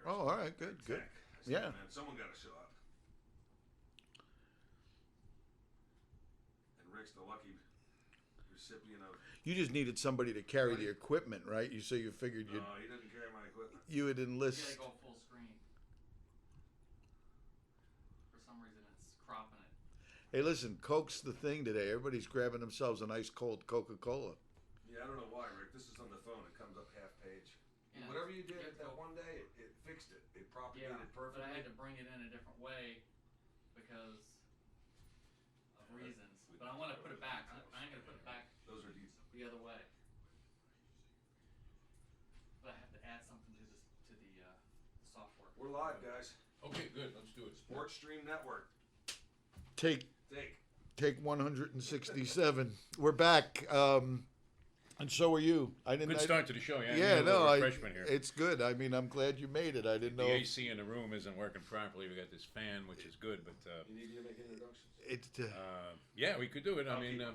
Oh, all right, good. Yeah. Man, someone got to show up. And Rick's the lucky recipient of. You just needed somebody to carry the equipment, right? So you figured No, he didn't carry my equipment. you would enlist. You gotta go full screen. For some reason, it's cropping it. Hey, listen, Coke's the thing today. Everybody's grabbing themselves a nice cold Coca-Cola. Yeah, I don't know why, Rick. This is on the phone. It comes up half page. Yeah. Whatever you did that one day, it fixed it. It propagated perfectly. But I had to bring it in a different way because of reasons. But I want to put it back. I ain't gonna put it back. Those are decent. The other way. But I have to add something to this to the software. We're live, guys. Okay, good. Let's do it. Sports Stream Network. Take 167. We're back. And so are you. Good start to the show. Yeah, no, refreshment here. it's good. I mean, I'm glad you made it. I didn't know. The AC in the room isn't working properly. We got this fan, which is good, but You need to make introductions. It's yeah, we could do it. I mean, keep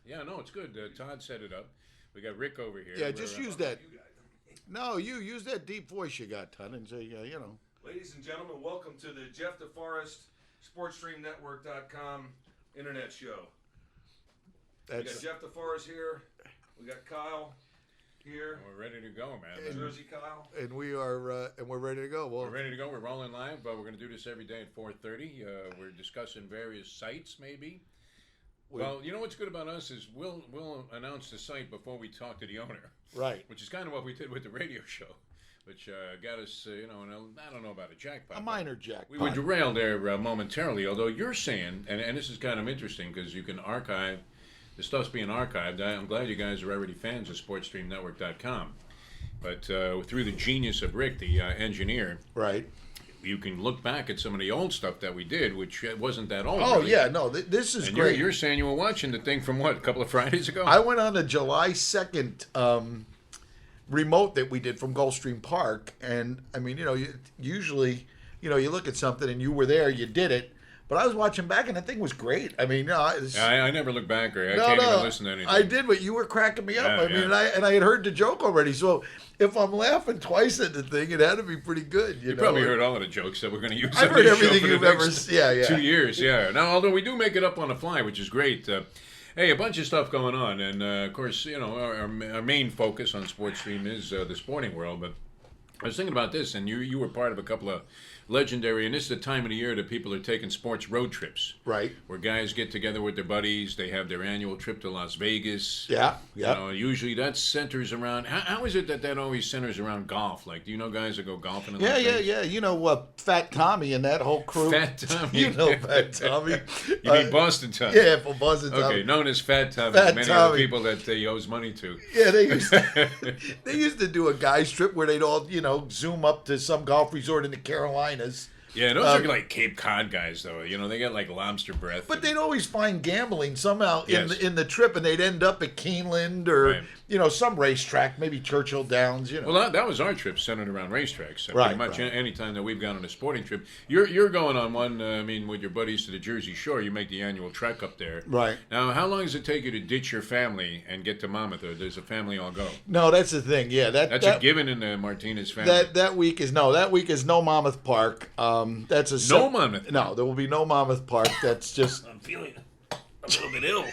yeah, no, it's good. Todd set it up. We got Rick over here. yeah. Just use that. You guys. No, you use that deep voice you got, Todd, and say, you know. Ladies and gentlemen, welcome to the Jeff Deforest SportsStreamNetwork.com internet show. We got That's Jeff Deforest here. We got Kyle here. We're ready to go, man. Jersey Kyle. and we are and we're ready to go. Well, We're ready to go. We're rolling live, but we're going to do this every day at 4:30. We're discussing various sites, maybe. Well, you know what's good about us is we'll announce the site before we talk to the owner, right. which is kind of what we did with the radio show, which got us, I don't know about a jackpot. A minor jackpot. We were derailed there momentarily, although you're saying, and this is kind of interesting because you can archive, the stuff's being archived. I'm glad you guys are already fans of SportsStreamNetwork.com. But through the genius of Rick, the engineer, Right. you can look back at some of the old stuff that we did, which wasn't that old. Oh, really. yeah. No, this is And great. you're saying you were watching the thing from what, a couple of Fridays ago? I went on a July 2nd remote that we did from Gulfstream Park. And, I mean, usually, you look at something and you were there, you did it. But I was watching back and the thing was great. I mean, I never look back, or I can't even listen to anything. I did, but you were cracking me up. Yeah, I mean, and I had heard the joke already. So if I'm laughing twice at the thing, it had to be pretty good. You know? Probably heard all of the jokes that we're going to use. I've on heard this show everything for the you've ever next seen. Yeah. 2 years, yeah. Now, although we do make it up on the fly, which is great. Hey, a bunch of stuff going on, and of course, our main focus on Sports Stream is the sporting world. But I was thinking about this, and you were part of a couple of legendary, and this is the time of the year that people are taking sports road trips. Right. Where guys get together with their buddies, they have their annual trip to Las Vegas. Yeah. Usually that centers around, how is it that always centers around golf? Like, do you know guys that go golfing in Las Vegas? Yeah. You know, Fat Tommy and that whole crew. Fat Tommy. You know Fat Tommy. You mean Boston Tommy? Yeah, from Boston Tommy. Okay, known as Fat Tommy. Fat Many Tommy. of the people that he owes money to. Yeah, they used to do a guys trip where they'd all, zoom up to some golf resort in the Carolinas. Yeah, those are like Cape Cod guys, though. They got like lobster breath. But they'd always find gambling somehow Yes. in the trip, and they'd end up at Keeneland or Right. Some racetrack, maybe Churchill Downs. Well, that was our trip centered around racetracks. So Right, pretty much right. any time that we've gone on a sporting trip, you're going on one. With your buddies to the Jersey Shore, you make the annual trek up there. Right. Now, how long does it take you to ditch your family and get to Monmouth, or does the family all go? No, that's the thing. Yeah, That's a given in the Martinez family. That week is no Monmouth Park. That's a No Monmouth. No, there will be no Monmouth Park. That's just I'm feeling a little bit ill.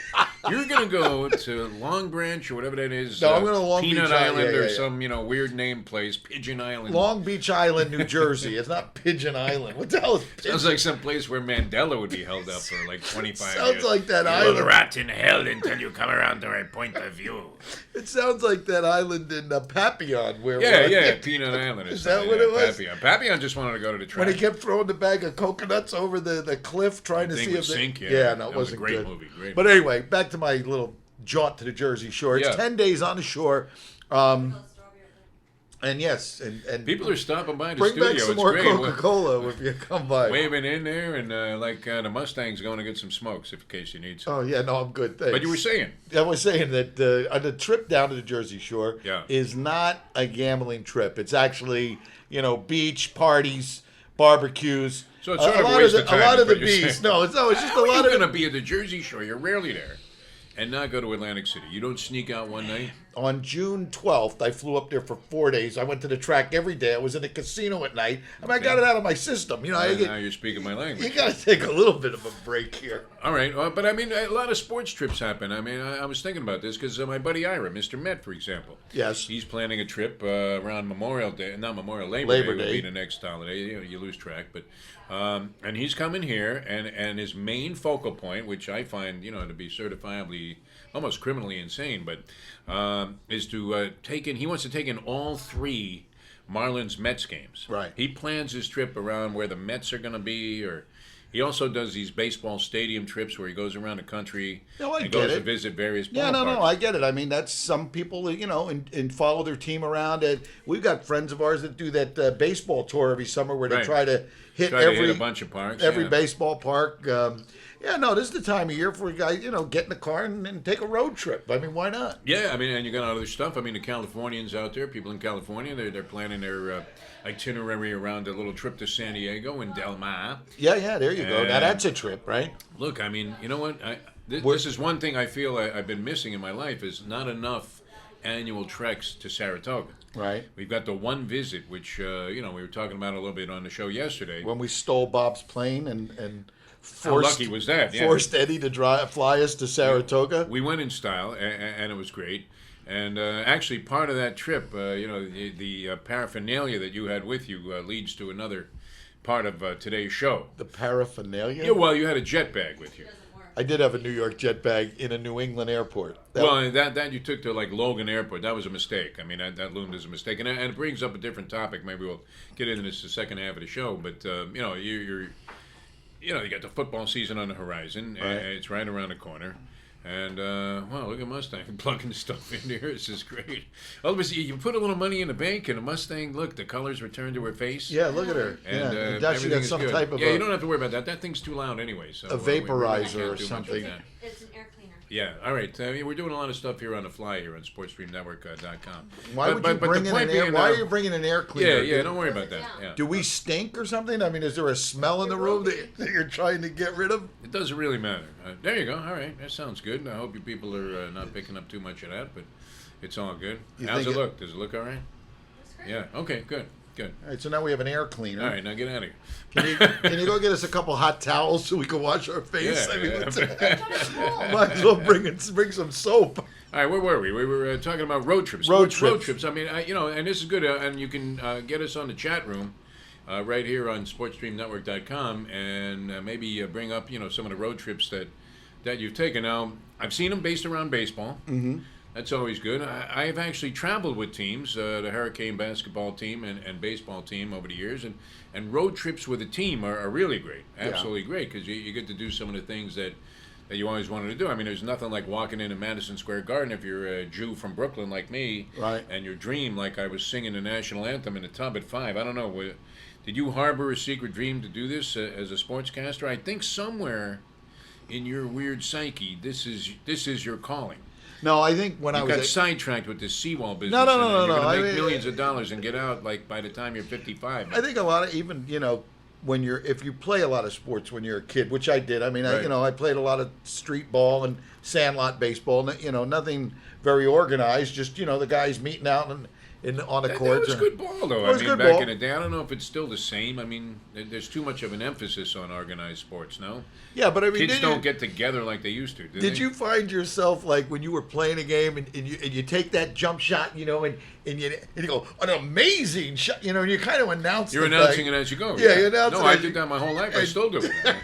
You're gonna go to Long Branch or whatever that is. No, I'm going to Long Peanut Beach Island yeah. or some weird name place, Pigeon Island. Long Beach Island, New Jersey. It's not Pigeon Island. What the hell is Pigeon? Sounds like some place where Mandela would be held up for like 25 years. Sounds like that You island. will rot in hell until you come around to my point of view. It sounds like that island in Papillon where Yeah, Peanut Island. Is that what it was? Papillon just wanted to go to the track. when he kept throwing the bag of coconuts over the cliff trying to Thing see would if they sink, yeah. no, it That was a wasn't great good. movie, great But movie. anyway, back to my little jaunt to the Jersey Shore. It's Yeah. 10 days on the shore. And yes, and People are stopping by the bring studio. back some It's more great. Coca-Cola if you come by. Waving in there, and the Mustang's going to get some smokes, in case you need some. Oh yeah, no, I'm good. Thanks. But you were saying. I was saying that the trip down to the Jersey Shore Yeah. is not a gambling trip. It's actually beach parties, barbecues. So it's sort of a waste of time, A lot is of the what you're beach. saying. No, it's just How a lot are you of. going to be at the Jersey Shore? You're rarely there. And not go to Atlantic City. You don't sneak out one night? on June 12th, I flew up there for 4 days. I went to the track every day. I was in a casino at night. I mean, I got it out of my system. You know, Now you're speaking my language. you got to take a little bit of a break here. All right, but I mean, a lot of sports trips happen. I mean, I was thinking about this because my buddy Ira, Mr. Met, for example. Yes. He's planning a trip around Memorial Day, not Memorial, Labor Day would be the next holiday. You lose track, but and he's coming here, and his main focal point, which I find to be certifiably almost criminally insane, but is to take in. He wants to take in all 3 Marlins Mets games. Right. He plans his trip around where the Mets are going to be, or he also does these baseball stadium trips where he goes around the country and goes to visit various ballparks. Yeah, no, I get it. I mean, that's some people, and follow their team around. And we've got friends of ours that do that baseball tour every summer where they try to hit a bunch of parks, every baseball park. This is the time of year for guys, get in the car and take a road trip. I mean, why not? Yeah, I mean, and you got other stuff. I mean, the Californians out there, people in California, they're planning their itinerary around a little trip to San Diego and Del Mar. Yeah, there you go. Now that's a trip, right? Look, I mean, you know what? This is one thing I feel I've been missing in my life is not enough annual treks to Saratoga. Right. We've got the one visit, which, we were talking about a little bit on the show yesterday. When we stole Bob's plane and how lucky was that? Yeah. Forced Eddie to fly us to Saratoga. We went in style, and it was great. And actually, part of that trip, the paraphernalia that you had with you leads to another part of today's show. The paraphernalia? Yeah, well, you had a jet bag with you. I did have a New York jet bag in a New England airport. That you took to Logan Airport. That was a mistake. I mean, that loomed as a mistake, and it brings up a different topic. Maybe we'll get into this the second half of the show. But you got the football season on the horizon. Right. It's right around the corner. And, look at Mustang plugging stuff in here. This is great. All of a sudden, you put a little money in the bank, and a Mustang, look, the colors return to her face. Yeah, look at her. And she everything got is some good. type of you don't have to worry about that. That thing's too loud anyway. So a we really vaporizer can't or do much something. with that. It's an air cleaner. Yeah, all right. We're doing a lot of stuff here on the fly here on SportsStreamNetwork.com. Why are you bringing an air cleaner? Yeah, don't worry about that. Yeah. Do we stink or something? I mean, is there a smell in the room that you're trying to get rid of? It doesn't really matter. There you go. All right, that sounds good. I hope you people are not picking up too much of that, but it's all good. How's it look? Does it look all right? That's great. Yeah. Okay. Good. All right, so now we have an air cleaner. All right, now get out of here. Can you go get us a couple hot towels so we can wash our face? Yeah, I mean, yeah. might as well bring some soap. All right, where were we? We were talking about road trips. Road trips. I mean, and this is good. And you can get us on the chat room right here on SportsStreamNetwork.com, and maybe bring up some of the road trips that you've taken. Now, I've seen them based around baseball. Mm-hmm. That's always good. I have actually traveled with teams, the Hurricane basketball team and baseball team over the years, and road trips with a team are really great, absolutely great, because you get to do some of the things that you always wanted to do. I mean, there's nothing like walking into Madison Square Garden if you're a Jew from Brooklyn like me, right? And your dream, like I was singing the national anthem in the tub at 5. I don't know, did you harbor a secret dream to do this as a sportscaster? I think somewhere in your weird psyche, this is your calling. No, I think when I got sidetracked with this seawall business. No. You're going to make millions of dollars and get out by the time you're 55. I think a lot of if you play a lot of sports when you're a kid, which I did. I mean, right. I played a lot of street ball and sandlot baseball. Nothing very organized. Just the guys meeting out on the courts. That was good ball, though. Back in the day, I don't know if it's still the same. I mean, there's too much of an emphasis on organized sports now. Yeah, but I mean, kids don't get together like they used to. Did you find yourself like when you were playing a game and you take that jump shot, and you go an amazing shot, and you kind of announce. You're announcing it as you go. Yeah, you announce it. No, I did that my whole life. I still do it.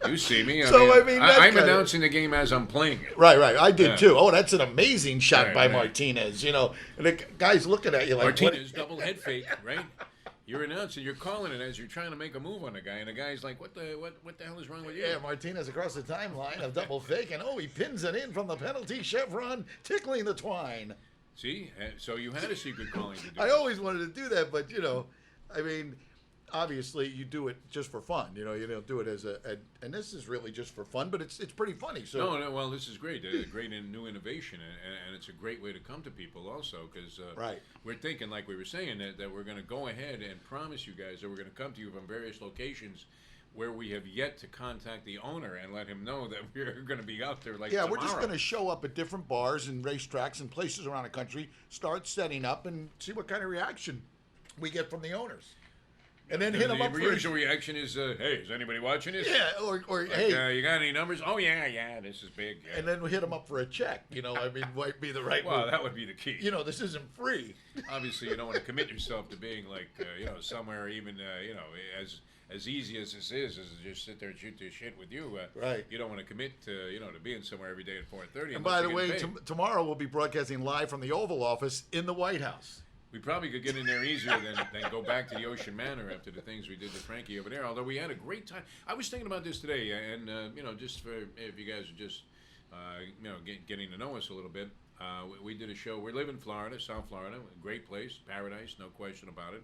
You see me. I'm announcing the game as I'm playing it. Right. I did too. Oh, that's an amazing shot by Martinez. And the guy's looking at you like Martinez double head fake, right? You're announcing, you're calling it as you're trying to make a move on a guy, and the guy's like, "What the hell is wrong with you?" Yeah, Martinez across the timeline of double fake, and he pins it in from the penalty chevron, tickling the twine. See, so you had a secret calling to do. I always wanted to do that, but I mean. Obviously, you do it just for fun. You don't do it as and this is really just for fun, but it's pretty funny. So no, well, this is great, great new innovation, and it's a great way to come to people also, because we're thinking, like we were saying, that we're going to go ahead and promise you guys that we're going to come to you from various locations where we have yet to contact the owner and let him know that we're going to be out there like Yeah, tomorrow. we're just going to show up at different bars and racetracks and places around the country, start setting up, and see what kind of reaction we get from the owners. And then hit them up for the usual reaction is, hey, is anybody watching this? Yeah, or Like, hey, you got any numbers? Oh, yeah, this is big. Yeah. and then we hit them up for a check. I mean, might be the right Well, move. that would be the key. This isn't free. Obviously, you don't want to commit yourself to being like, somewhere even, as easy as this is to just sit there and shoot this shit with you. Right. You don't want to commit to, to being somewhere every day at 4:30. And by the way, tomorrow we'll be broadcasting live from the Oval Office in the White House. we probably could get in there easier than go back to the Ocean Manor after the things we did to Frankie over there. Although we had a great time. I was thinking about this today, and just for if you guys are just getting to know us a little bit, we did a show. We live in Florida, South Florida, a great place, paradise, no question about it.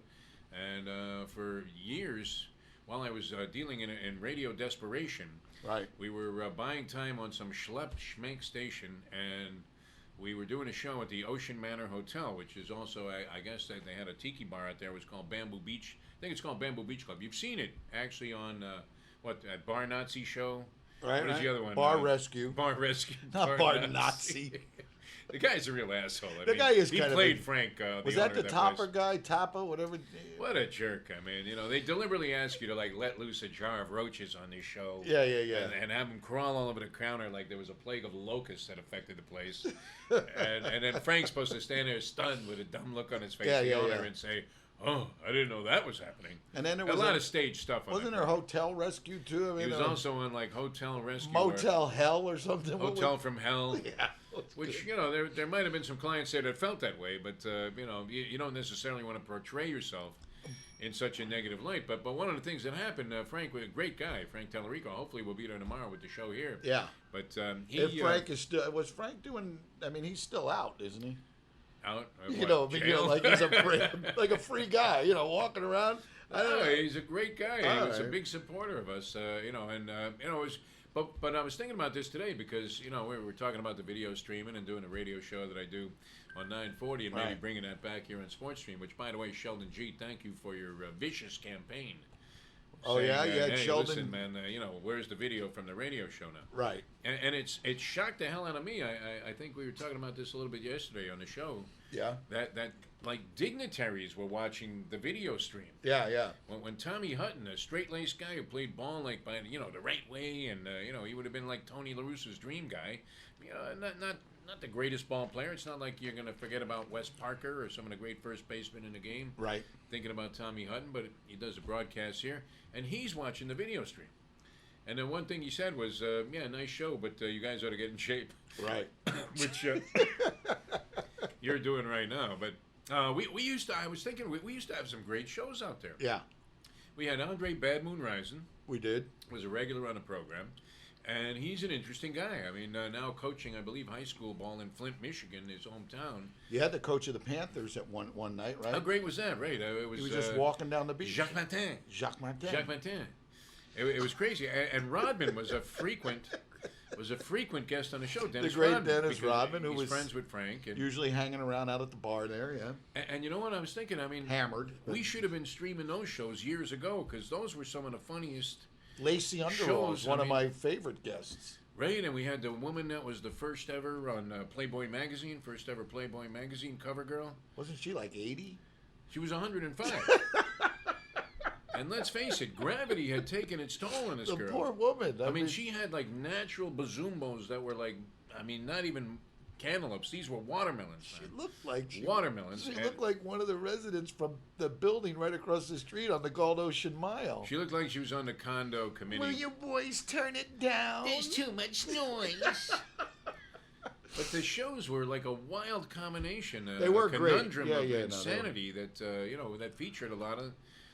And for years, while I was dealing in radio desperation, Right. we were buying time on some schmeck station, and we were doing a show at the Ocean Manor Hotel, which is also, I guess they had a tiki bar out there. It was called Bamboo Beach. I think it's called Bamboo Beach Club. You've seen it, actually, on, that Bar Nazi show? Right. What is the other one? Bar Rescue. Bar Rescue. Not Bar Nazi. The guy's a real asshole. The guy is he kind of played a- Frank. Was the that owner the of Topper place. guy? Tapa, whatever. What a jerk! I mean, they deliberately ask you to let loose a jar of roaches on this show. Yeah. And have them crawl all over the counter like there was a plague of locusts that affected the place. and then Frank's supposed to stand there stunned with a dumb look on his face, Yeah, the yeah, owner, yeah. and say, "Oh, I didn't know that was happening." And then there a was lot of stage stuff. On Wasn't that there program. Hotel Rescue too? I mean, He was also on like Hotel Rescue, Motel Hell or something. or Hotel from Hell. Yeah. Which there might have been some clients there that felt that way, but you don't necessarily want to portray yourself in such a negative light. But one of the things that happened, Frank was a great guy, Frank Tellerico. Hopefully, we'll be there tomorrow with the show here. Yeah. But If Frank is still, was Frank doing? I mean, he's still out, isn't he? out, Jail? Like he's like a free guy, walking around. I don't know. He's a great guy. All He was a right. big supporter of us, it was. But I was thinking about this today because we were talking about the video streaming and doing a radio show that I do on 940 and maybe Right. bringing that back here on Sports Stream. Which, by the way, Sheldon G, thank you for your vicious campaign. Oh, yeah? You had hey, Sheldon- listen, man, where's the video from the radio show now? Right. And it shocked the hell out of me. I think we were talking about this a little bit yesterday on the show. Yeah. That like dignitaries were watching the video stream. Yeah. When Tommy Hutton, a straight-laced guy who played ball like by the right way, and he would have been like Tony La Russa's dream guy. Not the greatest ball player. It's not like you're gonna forget about Wes Parker or some of the great first basemen in the game. Right. Thinking about Tommy Hutton, but he does a broadcast here, and he's watching the video stream. And then one thing he said was, nice show, but you guys ought to get in shape. Right. Which you're doing right now. But we used to, I was thinking, we used to have some great shows out there. Yeah. We had Andre Bad Moon Rising, We did. was a regular on the program. And he's an interesting guy. I mean, now coaching, I believe, high school ball in Flint, Michigan, his hometown. You had the coach of the Panthers at one night, right? How great was that, right? It was, He was just walking down the beach. Jacques Martin. Jacques Martin. Jacques Martin. It was crazy. And Rodman was a frequent guest on the show. Dennis great Rodman, Dennis because Rodman, who he's was friends with Frank. And, Usually hanging around out at the bar there, yeah. and you know what I was thinking? I mean, Hammered. we should have been streaming those shows years ago because those were some of the funniest. Lacey Underall Shows, was one I of mean- my favorite guests. Right, and we had the woman that was the first ever on Playboy magazine, first ever Playboy magazine cover girl. Wasn't she like 80? She was 105. And let's face it, gravity had taken its toll on this The girl. poor woman. I mean, she had like natural bazumbos that were like, not even cantaloupes. These were watermelons. She man. looked like Watermelons. She and looked like one of the residents from the building right across the street on the Gold Ocean Mile. She looked like she was on the condo committee. Will you boys turn it down? too much noise. But the shows were like a wild combination. They were a great. conundrum Yeah, of yeah, no, they were. insanity that that featured a lot of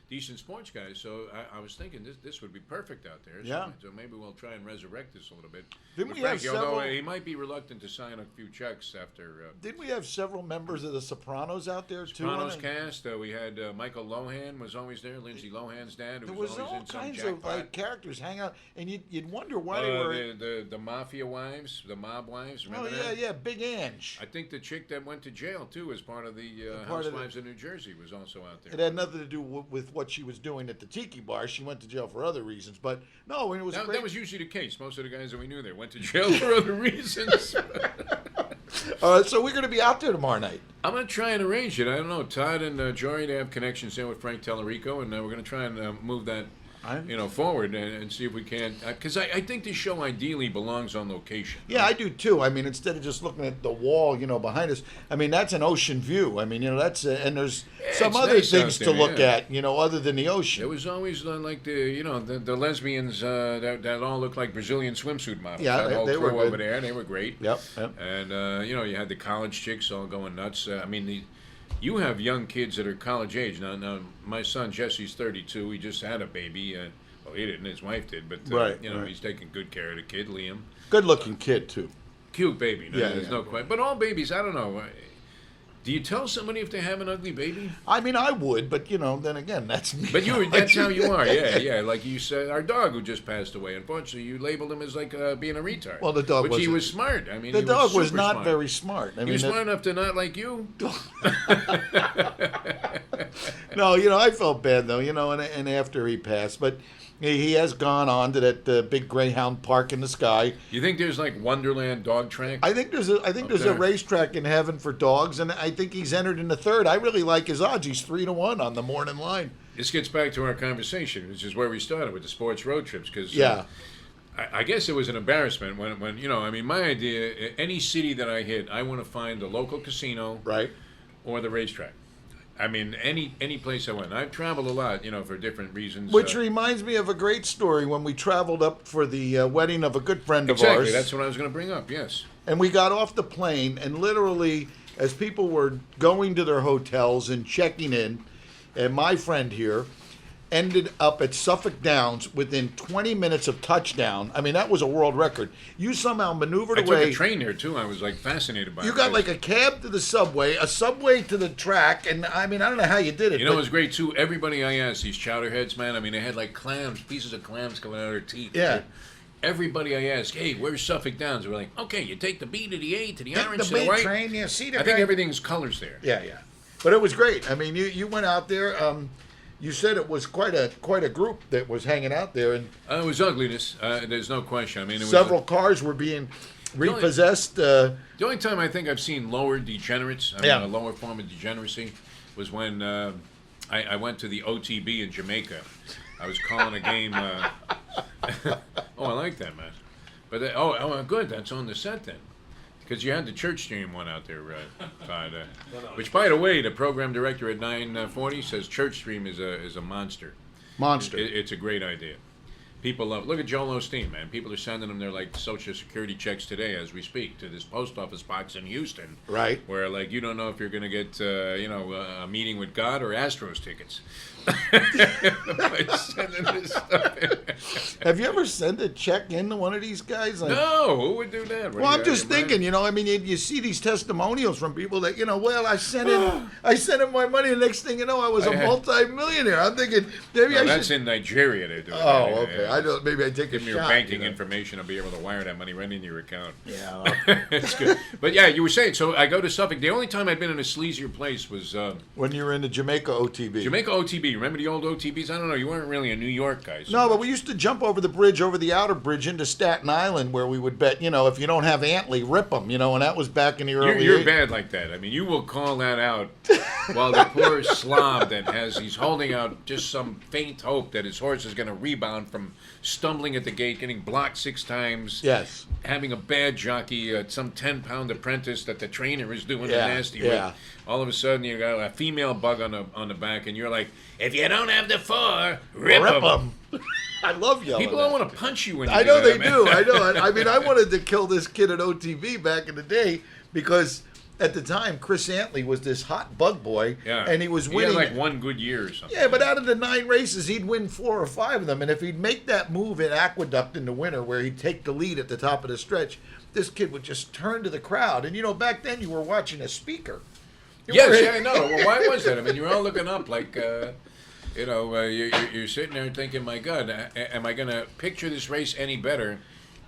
decent sports guys. So I was thinking this would be perfect out there. Yeah. So maybe we'll try and resurrect this a little bit. Didn't With we have Frankie, although several- he might be reluctant to sign a few checks after. Didn't we have several members of the Sopranos out there too? Sopranos on it? cast. We had Michael Lohan was always there. Lindsay Lohan's dad, who There was was always all in some kinds jackpot. of like characters hang out, and you'd wonder why they were. the mafia wives, the mob wives. Remember Oh that? yeah, Big Ange. I think the chick that went to jail too, as part of the Part of the- Housewives of New Jersey, was also out there. It had nothing to do with what she was doing at the Tiki Bar. She went to jail for other reasons. But no, it was That, great. that was usually the case. Most of the guys that we knew there went to jail for other reasons. So we're going to be out there tomorrow night. I'm going to try and arrange it. I don't know. Todd and Jory, they have connections there with Frank Tellerico, and we're going to try and move that forward and see if we can. Because I think this show ideally belongs on location. Yeah, I do too. I mean, instead of just looking at the wall, behind us. I mean, that's an ocean view. I mean, that's and there's some it's other nice things out to there, look yeah. at, other than the ocean. There was always like the lesbians that all looked like Brazilian swimsuit models. Yeah, that whole they were crew good. over there. They were great. Yep. And you had the college chicks all going nuts. You have young kids that are college age now. My son Jesse's 32. He just had a baby. Well, he didn't. His wife did. But right. He's taking good care of the kid, Liam. Good-looking kid too. Cute baby. No, Yeah, there's yeah. no question. But all babies, I don't know. Do you tell somebody if they have an ugly baby? I mean, I would, but then again, that's me. But that's how you are, yeah. Like you said, our dog who just passed away, unfortunately, you labeled him as like being a retard. Well, the dog Which he wasn't. was smart. I mean, The he dog was super not smart. very smart. I He mean, was smart enough to not like you. No, I felt bad though, and after he passed, but he has gone on to that big Greyhound park in the sky. You think there's like Wonderland dog track? I think there's a racetrack in heaven for dogs, and I think he's entered in the third. I really like his odds. He's 3-1 on the morning line. This gets back to our conversation, which is where we started with the sports road trips. Because I guess it was an embarrassment when my idea, any city that I hit, I want to find the local casino, Right. or the racetrack. I mean, any place I went. I've traveled a lot, for different reasons. Which reminds me of a great story when we traveled up for the wedding of a good friend of exactly, ours. that's what I was going to bring up. Yes. And we got off the plane, and literally, as people were going to their hotels and checking in, and my friend here ended up at Suffolk Downs within 20 minutes of touchdown. I mean, that was a world record. You somehow maneuvered I away. took a train there too. I was like fascinated by it. You got like a cab to the subway, a subway to the track, and I mean, I don't know how you did it. You know, it was great too. Everybody I asked, these chowder heads, man. I mean, they had like clams, pieces of clams coming out of their teeth. Yeah. Everybody I asked, hey, where's Suffolk Downs? They were like, okay, you take the B to the A to the Take orange the to the B white. train, you see the I think guy- everything's colors there. Yeah. But it was great. I mean, you went out there. You said it was quite a group that was hanging out there, and It was ugliness. There's no question. I mean, it was several cars were being repossessed. The only time I think I've seen lower degenerates, Yeah. a lower form of degeneracy, was when I went to the OTB in Jamaica. I was calling a game. Oh, I like that, man. But good. That's on the set then, because you had the church stream one out there, Todd. Which, by the way, the program director at 940 says church stream is a monster. Monster. It's a great idea. People love. Look at Joel Osteen, man. People are sending them their like Social Security checks today as we speak to this post office box in Houston, Right. where like you don't know if you're going to get a meeting with God or Astros tickets. By sending this stuff in. Have you ever sent a check in to one of these guys? Like, No, who would do that? Well, I'm just thinking, I mean, you see these testimonials from people that, well, I sent in my money, and next thing you know, I was a multi-millionaire. I'm thinking, maybe No, I that's should. in Nigeria. They do it. Oh, Yeah, okay. yeah. I don't. Maybe I take a Give me your shot. banking information. I'll be able to wire that money right into your account. Yeah. It's good. But yeah, you were saying. So I go to Suffolk. The only time I've been in a sleazier place was When you were in the Jamaica OTB. Jamaica OTB. Remember the old OTBs? I don't know. You weren't really a New York guy. so No, but much. we used to jump over the bridge, over the outer bridge into Staten Island, where we would bet, if you don't have Antley, rip them, and that was back in the early You're 80s. bad like that. I mean, you will call that out while the poor slob he's holding out just some faint hope that his horse is going to rebound from stumbling at the gate, getting blocked 6 times, Yes. having a bad jockey, some 10-pound apprentice that the trainer is doing Yeah, the nasty yeah. with. All of a sudden, you got a female bug on the back, and you're like, if you don't have the 4, rip 'em. I love yelling. People don't want to punch you when you I know do they that, do. man. I know. I mean, I wanted to kill this kid at OTV back in the day because at the time Chris Antley was this hot bug boy, Yeah. and he was He winning. had like one good year or something. Yeah, but out of the 9 races, he'd win 4 or 5 of them. And if he'd make that move at Aqueduct in the winter where he'd take the lead at the top of the stretch, this kid would just turn to the crowd. And, back then you were watching a speaker. Yes, yeah, I know. Well, why was that? I mean, you're all looking up like, you're sitting there thinking, my God, am I going to picture this race any better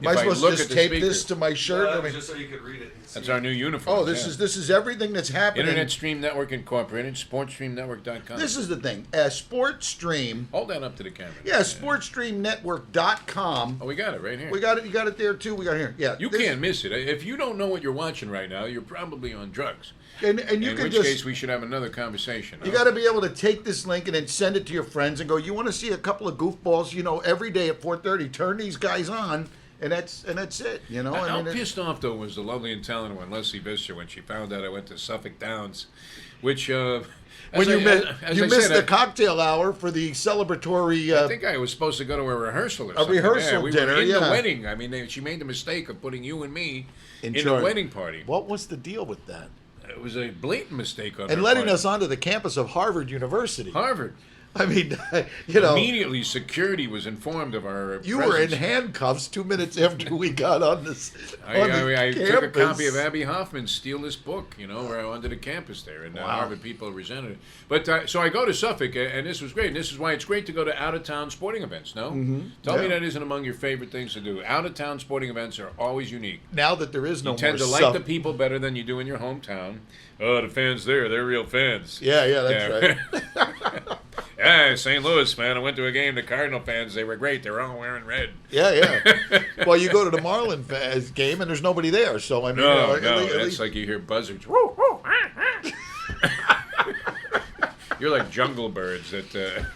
Am I If I supposed look to just at the tape this speaker. to my shirt? I that was mean, just so you could read it. And That's see. our new uniform. oh, this is everything that's happening. Internet Stream Network Incorporated, SportsStreamNetwork.com. This is the thing. Sports Stream. Hold that up to the camera. Yeah, SportsStreamNetwork.com. Oh, we got it right here. We got it. You got it there too. We got it here. Yeah. You can't miss it. If you don't know what you're watching right now, you're probably on drugs. And you In can which just. case, we should have another conversation. You got to be able to take this link and then send it to your friends and go. You want to see a couple of goofballs? Every day at 4:30. Turn these guys on, and that's it. How pissed off though was the lovely and talented one, Leslie Visser, when she found out I went to Suffolk Downs, which when you missed the cocktail hour for the celebratory. I think I was supposed to go to a rehearsal or something. rehearsal we dinner, were in yeah. the wedding. I mean, she made the mistake of putting you and me in the charge. wedding party. What was the deal with that? It was a blatant mistake on And her letting part. us onto the campus of Harvard University. Harvard. I mean, Immediately, security was informed of our you were in presence. handcuffs 2 minutes after we got on this. I took a campus. copy of Abby Hoffman's Steal This Book, where onto the campus there, and Wow. Harvard people resented it. But so I go to Suffolk, and this was great. And this is why it's great to go to out-of-town sporting events, no? Tell me Yeah. that isn't among your favorite things to do. Out-of-town sporting events are always unique. Now that there is no You tend more to like Suff- the people better than you do in your hometown. Oh, the fans there, they're real fans. Yeah, that's right. Yeah, St. Louis, man. I went to a game. The Cardinal fans, they were great. They were all wearing red. Yeah. Well, you go to the Marlin game and there's nobody there. So I mean, No, at no, least- it's like you hear buzzards. You're like jungle birds that.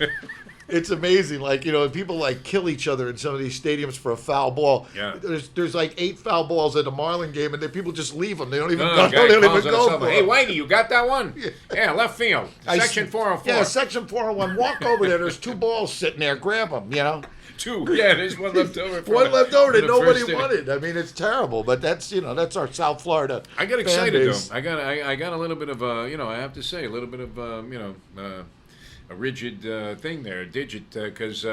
it's amazing. Like people like kill each other in some of these stadiums for a foul ball. Yeah. There's like 8 foul balls at a Marlin game, and then people just leave them. They don't even No, go. the guy They don't calls even on go his for Hey, it. Whitey, you got that one? Yeah, left field. Section 404. Yeah, section 401. Walk over there. There's 2 balls sitting there. Grab them. 2. Yeah, there's one left over. from One the- left over from that the nobody first inning. wanted. I mean, it's terrible, but that's our South Florida. I got fan excited base. though. I got a little bit of I have to say a little bit of a rigid thing there, digit, because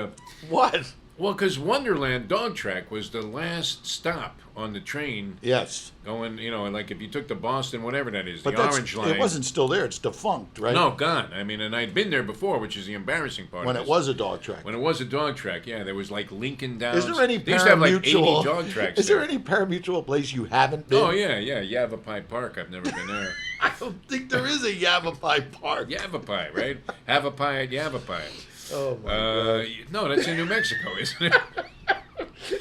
What? because Wonderland Dog Track was the last stop on the train Yes, going, like if you took the Boston, whatever that is, but the Orange Line. it wasn't still there. It's defunct, right? No, gone. I mean, and I'd been there before, which is the embarrassing part. when of it this. was a dog track. When it was a dog track, yeah, there was like Lincoln Downs. Is there any They used to have like 80 pari-mutual? dog tracks. Is there any pari-mutual place you haven't been? Oh yeah, Yavapai Park. I've never been there. I don't think there is a Yavapai Park. Yavapai, right? Yavapai at Yavapai. Oh my God. No, that's in New Mexico, isn't it?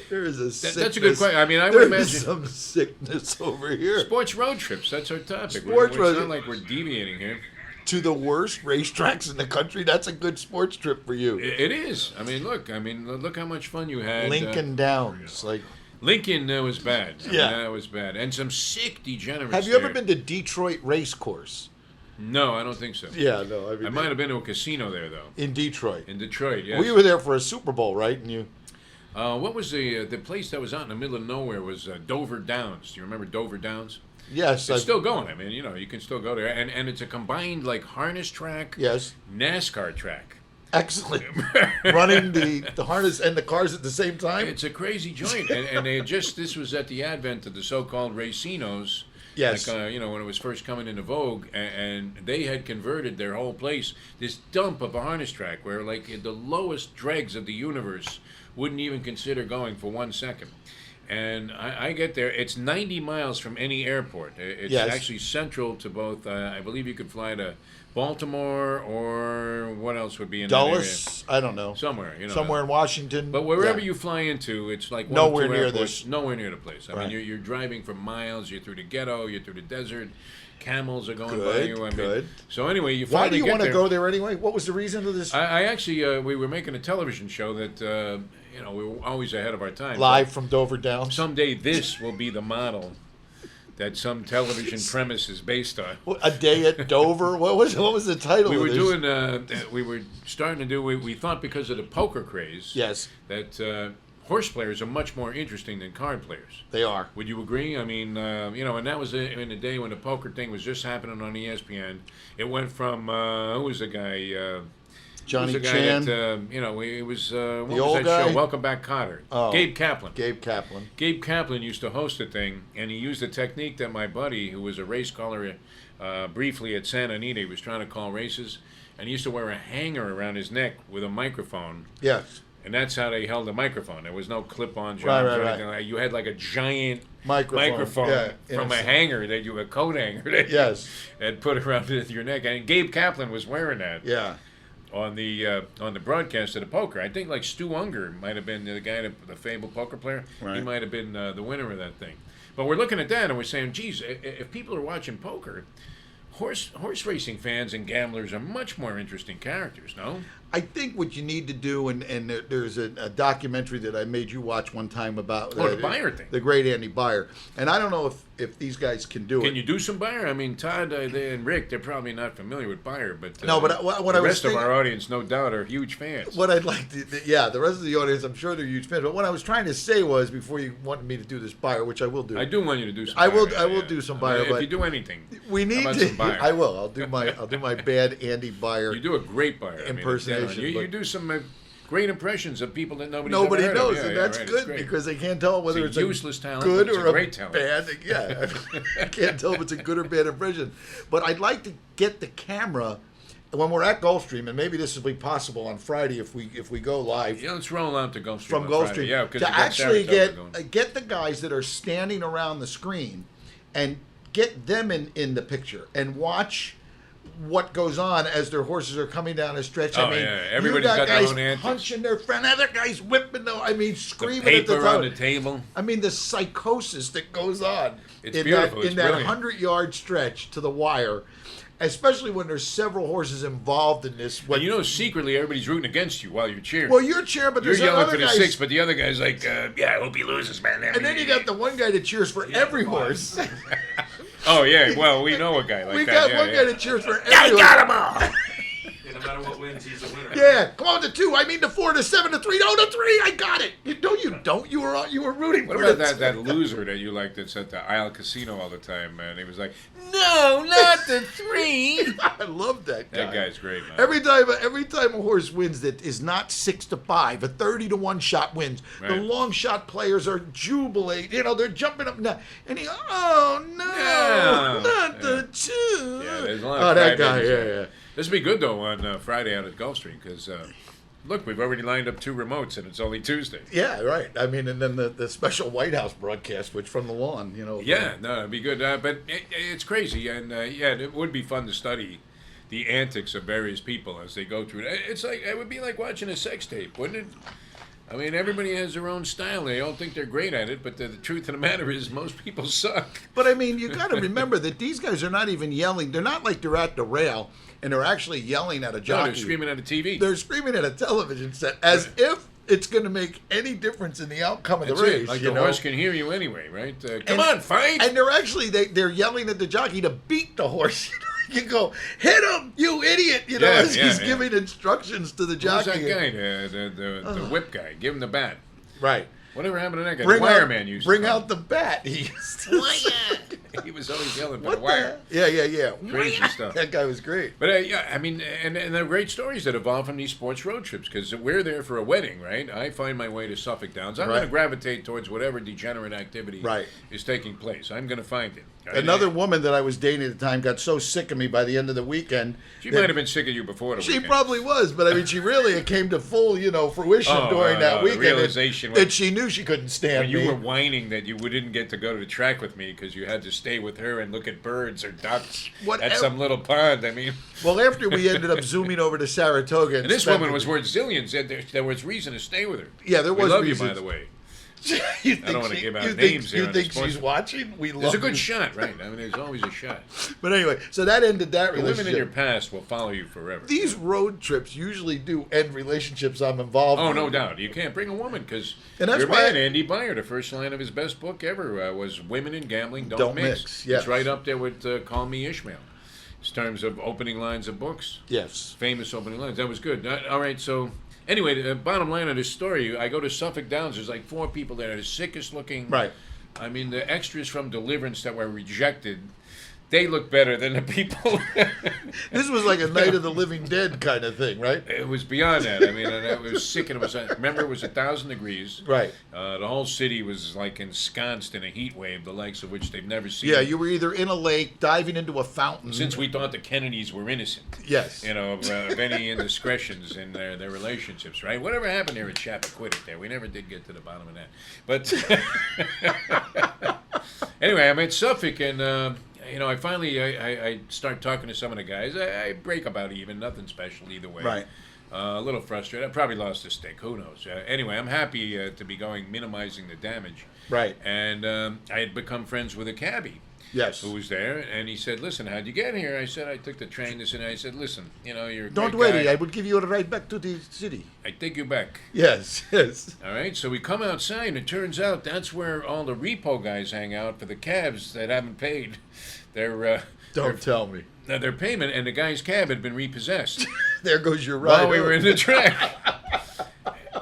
There is a sickness. That's a good question. I mean, I would There imagine is some sickness over here. sports road trips. That's our topic. Sports road- It's not like we're deviating here. To the worst racetracks in the country. That's a good sports trip for you. It is. I mean, look how much fun you had. Lincoln Downs. Lincoln was bad. I mean, Yeah. that was bad. And some sick degenerates. Have you ever there. been to Detroit Race Course? No, I don't think so. Yeah, no. I might have been to a casino there though. in Detroit. In Detroit, yes. We were there for a Super Bowl, right? And you. What was the place that was out in the middle of nowhere was Dover Downs. Do you remember Dover Downs? Yes. It's still going. I mean, you can still go there. And it's a combined like harness track, Yes. NASCAR track. Excellent. Running the harness and the cars at the same time. It's a crazy joint. And they this was at the advent of the so-called racinos. Yes. Like, when it was first coming into vogue, and they had converted their whole place, this dump of a harness track where, like, the lowest dregs of the universe wouldn't even consider going for 1 second. And I get there. It's 90 miles from any airport. It's Yes. actually central to both. I believe you could fly to Baltimore or what else would be in Dulles, I don't know. that area? Somewhere, Somewhere in Washington. But wherever Yeah. you fly into, it's like one Nowhere or two near airports, this. nowhere near the place. I Right. mean, you're driving for miles. You're through the ghetto. You're through the desert. Camels are going by Good, you. I mean, good. so anyway, you Why finally do you get want to there. go there anyway? What was the reason of this? I actually, we were making a television show that, we were always ahead of our time. Live from Dover Downs. Someday this will be the model that some television premise is based on. A day at Dover. What was the title? We of were this? doing. We were starting to do. We thought because of the poker craze. Yes, That horse players are much more interesting than card players. they are. Would you agree? I mean, and that was in the day when the poker thing was just happening on ESPN. It went from who was the guy? Johnny who was the Chan. guy that it was what was old that guy? show? Welcome Back, Kotter. Oh. Gabe Kaplan. Gabe Kaplan. Gabe Kaplan used to host a thing, and he used a technique that my buddy, who was a race caller briefly at Santa Anita, he was trying to call races, and he used to wear a hanger around his neck with a microphone. Yes. And that's how they held the microphone. There was no clip-on jobs Right, or right. anything like that. You had like a giant Microphone, yeah, from a hanger that a coat hanger that Yes. you had put around your neck. And Gabe Kaplan was wearing that Yeah. on the broadcast of the poker. I think like Stu Unger might have been the guy, the fabled poker player. He Right. might have been the winner of that thing. But we're looking at that and we're saying, geez, if people are watching poker, horse racing fans and gamblers are much more interesting characters, no? I think what you need to do, and there's a documentary that I made you watch one time about The Beyer thing. the great Andy Beyer, and I don't know if these guys can do it. Can you do some Beyer? I mean, Todd and Rick, they're probably not familiar with Beyer, but No, but what the I was rest of thinking- our audience, no doubt, are huge fans. What I'd like to, yeah, the rest of the audience, I'm sure they're huge fans. But what I was trying to say was, before you wanted me to do this Beyer, which I will do, I do want you to do some. I will- Beyer, I will do some Beyer, if but you do anything, we need about to. some Beyer? I will. I'll do my bad Andy Beyer. you do a great Beyer. Impersonation, You but- do some great impressions of people that Nobody ever heard knows, of. and Yeah, that's right, it's good great. because they can't tell whether It's it's a useless talent, good but it's or a great talent. bad. Yeah, I can't tell if it's a good or bad impression. But I'd like to get the camera when we're at Gulfstream, and maybe this will be possible on Friday if we go live. Yeah, let's roll out to Gulfstream From on Friday. Gulfstream, Yeah, because to actually get the guys that are standing around the screen and get them in the picture and watch what goes on as their horses are coming down a stretch. Oh, I mean, yeah. Everybody's you got got their guys own antics. punching their friend, other guys whipping them. I mean, the screaming paper at the on top. the table. I mean, the psychosis that goes on It's in beautiful. that It's in that brilliant. 100-yard stretch to the wire, especially when there's several horses involved in this. Well, you know, secretly everybody's rooting against you while you're cheering. Well, you're cheering, but You're there's yelling other for the guys. six, but the other guy's like, yeah, I hope he loses, man. And then you got the one guy that cheers for every horse. Oh, yeah, well, we know a guy like We that. got yeah, one yeah. guy that cheers for every I horse. got him all! Yeah, no matter what wins, he's a winner. Yeah, come on to 2. I mean to 4 to 7 to 3. No, to 3. I got it. You don't. You were rooting What for about the that loser that you liked that's at the Isle Casino all the time, man? He was like, no, not the 3. I love that guy. That guy's great, man. Every time a horse wins that is not 6 to 5, a 30-1 shot wins. The Right. long shot players are jubilating. You know, they're jumping up and down. And he, oh no, No. not the 2. Yeah, there's a lot Oh, of that guy. crybabies Yeah, there. yeah. This will be good, though, on Friday out at Gulfstream, because, look, we've already lined up 2 remotes, and it's only Tuesday. Yeah, right. I mean, and then the special White House broadcast, which from the lawn, you know. Yeah, no, it'd be good. But it's crazy, and, yeah, it would be fun to study the antics of various people as they go through it. It's like, it would be like watching a sex tape, wouldn't it? I mean, everybody has their own style. They all think they're great at it, but the truth of the matter is most people suck. But I mean, you got to remember that these guys are not even yelling. They're not like they're at the rail and they're actually yelling at a No, jockey. they're screaming at a TV. They're screaming at a television set as if it's going to make any difference in the outcome of That's the race. it. Like you the know? horse can hear you anyway, right? Come And- on, fight! And they're actually they're yelling at the jockey to beat the horse. You go, hit him, you idiot! You know, Yeah, as yeah, he's yeah. giving instructions to the Who's jockey. that guy? The whip guy. Give him the bat. Right. Whatever happened to that guy? Bring the out, wireman used to bring call out the bat. He used to say. He was always yelling for What the wire. Yeah. Crazy stuff. That guy was great. But yeah, I mean, and there are great stories that evolve from these sports road trips because we're there for a wedding, right? I find my way to Suffolk Downs. I'm Right. going to gravitate towards whatever degenerate activity Right. is taking place. I'm going to find it. Another woman that I was dating at the time got so sick of me by the end of the weekend. She that- might have been sick of you before the She weekend. probably was, but I mean, she really it came to full, fruition during that the weekend. realization that she knew she couldn't stand when you me. were whining that you didn't get to go to the track with me because you had to stay with her and look at birds or ducks Whatever. at some little pond. I mean, Well, after we ended up zooming over to Saratoga, and this spent- woman was worth zillions. There was reason to stay with her. Yeah, there We was love reasons. you, by the way. You think don't wanna she- give out you names think, here You on think the sports- she's watching? We love There's a good you. shot, right? I mean, there's always a shot. But anyway, so that ended that The women in your relationship. past will follow you forever. These road trips usually do end relationships I'm involved Oh, with. no doubt. You can't bring a woman because And that's your why man, Andy Beyer, the first line of his best book ever was Women in Gambling Don't, Don't Mix. Mix, yes. It's right up there with Call Me Ishmael in terms of opening lines of books. Yes. Famous opening lines. That was good. All right, so anyway, the bottom line of this story, I go to Suffolk Downs. There's like 4 people there, the sickest looking. Right. I mean, the extras from Deliverance that were rejected they looked better than the people. This was like a Night of the Living Dead kind of thing, right? It was beyond that. I mean, and it was sick. And it was. Remember, it was 1,000 degrees. Right. The whole city was like ensconced in a heat wave, the likes of which they've never seen. Yeah, you were either in a lake, diving into a fountain. Since we thought the Kennedys were innocent. Yes. You know, of any indiscretions in their relationships, right? Whatever happened there at Chappaquiddick there? We never did get to the bottom of that. But anyway, I'm at Suffolk, and I finally I start talking to some of the guys. I break about even, nothing special either way. Right. A little frustrated. I probably lost a stick. Who knows? Anyway, I'm happy to be going, minimizing the damage. Right. And I had become friends with a cabbie. Yes. Who was there, and he said, "Listen, how'd you get here?" I said, "I took the train." This and I said, "Listen, you're a Don't great worry, guy. I will give you a ride back to the city. I take you back." Yes, yes. All right, so we come outside, and it turns out that's where all the repo guys hang out for the cabs that haven't paid Don't tell me. their payment, and the guy's cab had been repossessed There goes your ride. while we were in the track.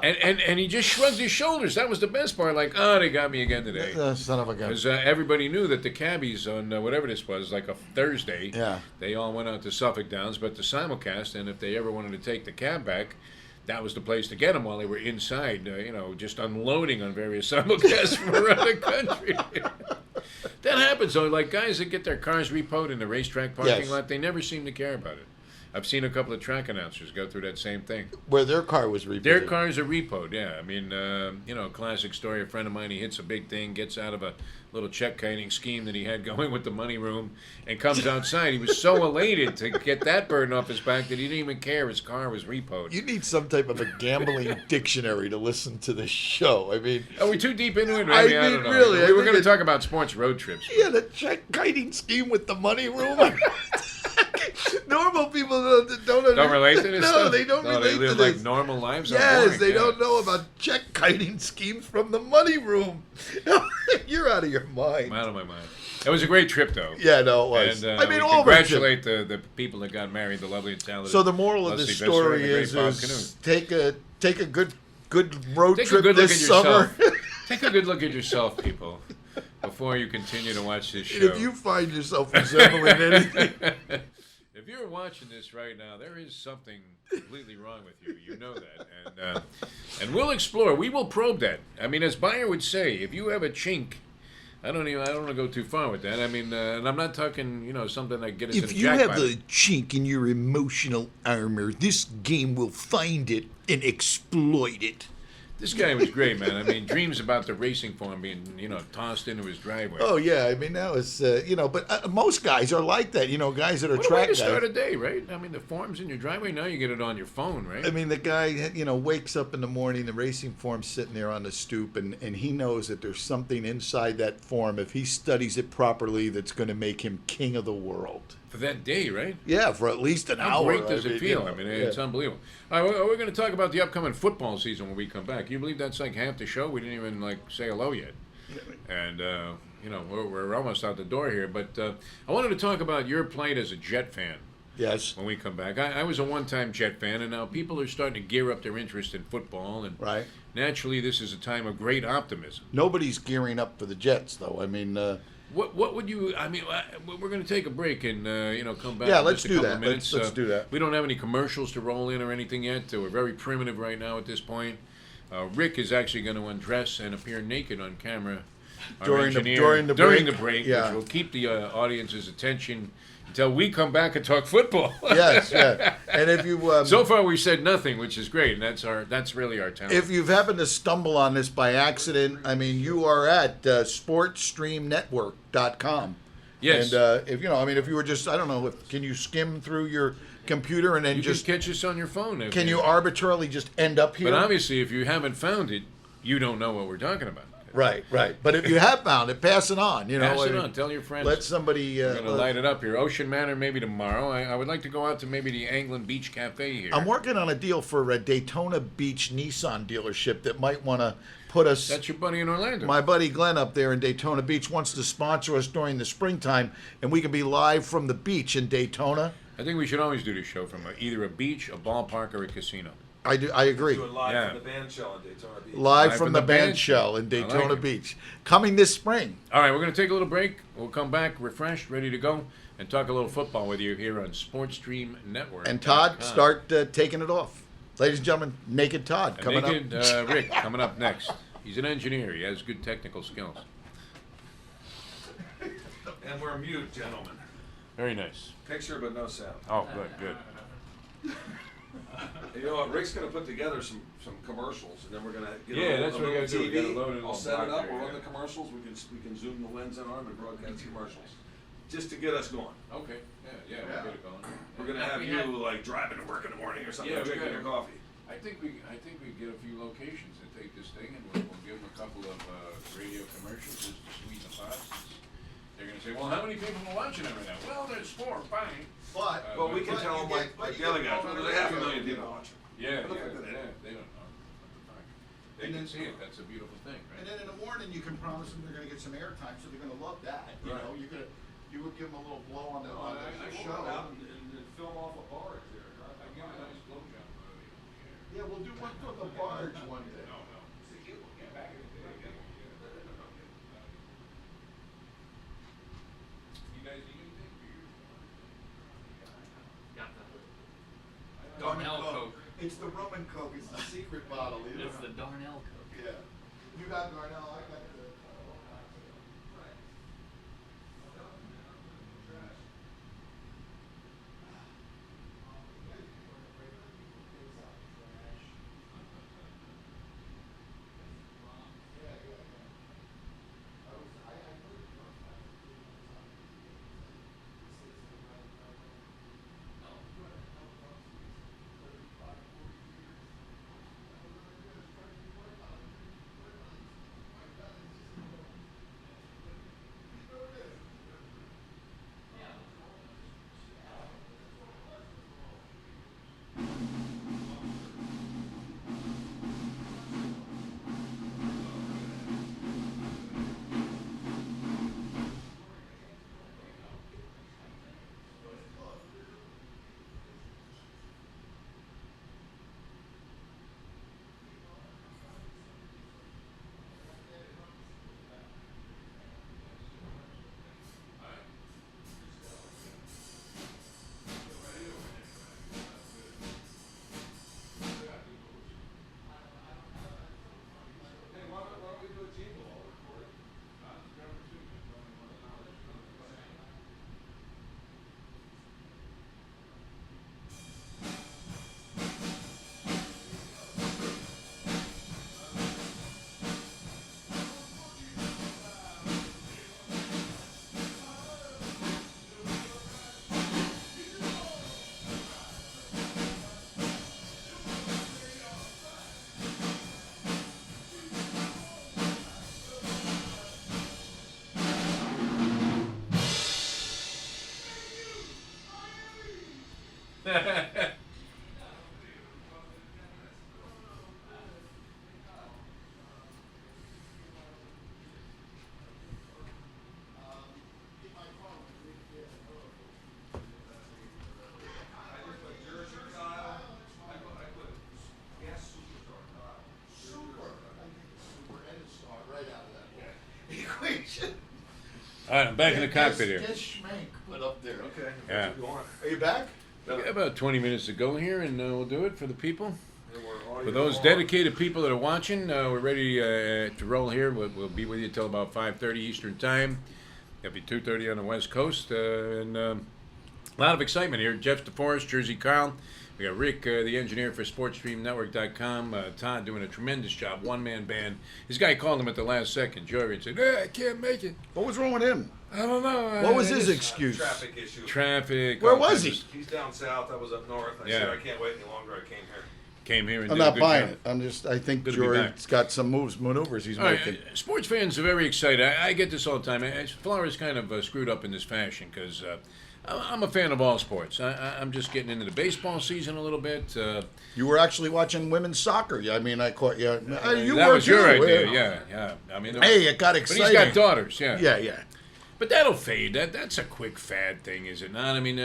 And he just shrugged his shoulders. That was the best part. Like, oh, they got me again today. Son of a gun. Because everybody knew that the cabbies on whatever this was, like a Thursday, Yeah. they all went out to Suffolk Downs, but to simulcast, and if they ever wanted to take the cab back, that was the place to get them while they were inside, just unloading on various simulcasts from around the country. That happens, though. Like guys that get their cars repoed in the racetrack parking Yes. lot, they never seem to care about it. I've seen a couple of track announcers go through that same thing. Where their car was repoed. Their cars are repoed, yeah. I mean, classic story. A friend of mine, he hits a big thing, gets out of a little check kiting scheme that he had going with the money room, and comes outside. He was so elated to get that burden off his back that he didn't even care his car was repoed. You need some type of a gambling dictionary to listen to this show. I mean, Are we too deep into it? I Maybe, I mean, don't know. really, I We were think going to talk about sports road trips. yeah, the check kiting scheme with the money room. Normal people Don't relate to this no, stuff? they don't No, relate they live to this. like normal lives. How Yes, boring, they yeah. don't know about check kiting schemes from the money room. You're out of your mind. I'm out of my mind. It was a great trip, though. Yeah, no, it was. And I mean, we all of our trips. congratulate the people that got married, the lovely and talented. So the moral of this Leslie Visser story and the great is, Bob take a good road Take a trip good look this at summer. yourself. Take a good look at yourself, people, before you continue to watch this show. If you find yourself resembling anything, If you're watching this right now, there is something completely wrong with you. You know that, and we'll explore. We will probe that. I mean, as Bayer would say, if you have a chink, I don't want to go too far with that. I mean, and I'm not talking, something that get us in if a you jackpot. have a chink in your emotional armor, this game will find it and exploit it. This guy was great, man. I mean, dreams about the racing farm being, tossed into his driveway. Oh yeah, I mean that was but most guys are like that. Guys that are What a way track to start guys. a day, right? I mean, the form's in your driveway. Now you get it on your phone, right? I mean, the guy, wakes up in the morning, the racing form's sitting there on the stoop, and he knows that there's something inside that form, if he studies it properly, that's going to make him king of the world. For that day, right? Yeah, for at least an How hour. great does it feel? I mean, it's unbelievable. All right, we're going to talk about the upcoming football season when we come back. You believe that's like half the show? We didn't even, say hello yet. And, we're almost out the door here. But I wanted to talk about your plight as a Jet fan. Yes. When we come back. I was a one-time Jet fan, and now people are starting to gear up their interest in football. And Right. naturally, this is a time of great optimism. Nobody's gearing up for the Jets, though. I mean, What would you? I mean, we're going to take a break and come back. Yeah, in let's just a do couple that. of minutes. Let's do that. We don't have any commercials to roll in or anything yet. We're very primitive right now at this point. Rick is actually going to undress and appear naked on camera. Our During the- engineer, during the break? break, Yeah. which will keep the audience's attention until we come back and talk football. yes, yeah. And if you So far, we've said nothing, which is great, and that's really our talent. if you've happened to stumble on this by accident, I mean, you are at sportstreamnetwork.com. Yes. And if you were just, I don't know, can you skim through your computer and then you just catch us on your phone. can you arbitrarily just end up here? But obviously, if you haven't found it, you don't know what we're talking about. Right. But if you have found it, pass it on. Pass it on. Tell your friends. Let somebody. We're going to light it up here. Ocean Manor maybe tomorrow. I would like to go out to maybe the Anglin Beach Cafe here. I'm working on a deal for a Daytona Beach Nissan dealership that might want to put us. That's your buddy in Orlando. My buddy Glenn up there in Daytona Beach wants to sponsor us during the springtime, and we can be live from the beach in Daytona. I think we should always do this show from either a beach, a ballpark, or a casino. I do. I agree. Do it live Yeah. from the band shell in Daytona Beach. Live from the band shell in I Daytona like it. Beach, coming this spring. All right, we're going to take a little break. We'll come back refreshed, ready to go, and talk a little football with you here on Sports Stream Network. And Todd, start taking it off. Ladies and gentlemen, Naked Todd coming Naked up. Rick coming up next. He's an engineer. He has good technical skills. And we're mute, gentlemen. Very nice. Picture but no sound. Oh, good. You know what? Rick's gonna put together some commercials, and then we're gonna get Yeah, a that's little, what we gotta do. We TV. gotta load it I'll on set it block up. there, We'll run yeah. the commercials. We can zoom the lens in on them and broadcast commercials, just to get us going. Okay. Yeah, we'll get it going. We're gonna have you like driving to work in the morning or something, Yeah, we drinking gotta- your coffee. I think we get a few locations and take this thing, and we'll give them a couple of radio commercials just to sweeten the pot. Since they're gonna say, well, how many people are watching it right now? Well, there's 4 or 5. Well, we can tell them like the other guys. Well, there's 500,000 people watching. Yeah, Look at that. they don't know. They can see it. That's a beautiful thing, right? And then in the morning, you can promise them they're going to get some airtime, so they're going to love that. You Right. know, you would give them a little blow on the I the will show. go out and film off a barge there. I give a nice blowjob. Yeah, we'll do one from the barge one day. You guys need anything for your Got the Darnell Darnell Coke. It's the rum and Coke. It's the secret bottle. You It's know? the Darnell Coke. Yeah. You got Darnell. I got the. Equation. All right, I'm back in the cockpit here. Just schmank put up there. Okay. Yeah. What you want? Are you back? We got about 20 minutes to go here, and we'll do it for the people. And we're audio For those on. dedicated people that are watching, we're ready to roll here. We'll be with you till about 5:30 Eastern Time. It'll be 2:30 on the West Coast, and a lot of excitement here. Jeff Deforest, Jersey Carl. We got Rick, the engineer for SportsStreamNetwork.com. Todd doing a tremendous job, one-man band. This guy called him at the last second, Joey, and said, I can't make it. What was wrong with him? I don't know. What was I his just- excuse? Traffic issue. Traffic. Where all was kinds he? of- He's down south. I was up north. I Yeah. said I can't wait any longer. I came here. Came here and I'm did a not good buying job. it. I think Good to be back. Jory's got some maneuvers he's All right, making. sports fans are very excited. I get this all the time. Florida's kind of screwed up in this fashion because I'm a fan of all sports. I'm just getting into the baseball season a little bit. You were actually watching women's soccer. I mean, I caught you. You that were was your too, idea, yeah. I mean, Hey, it got but exciting. he's got daughters, yeah. Yeah. But that'll fade. That's a quick fad thing, is it not? I mean,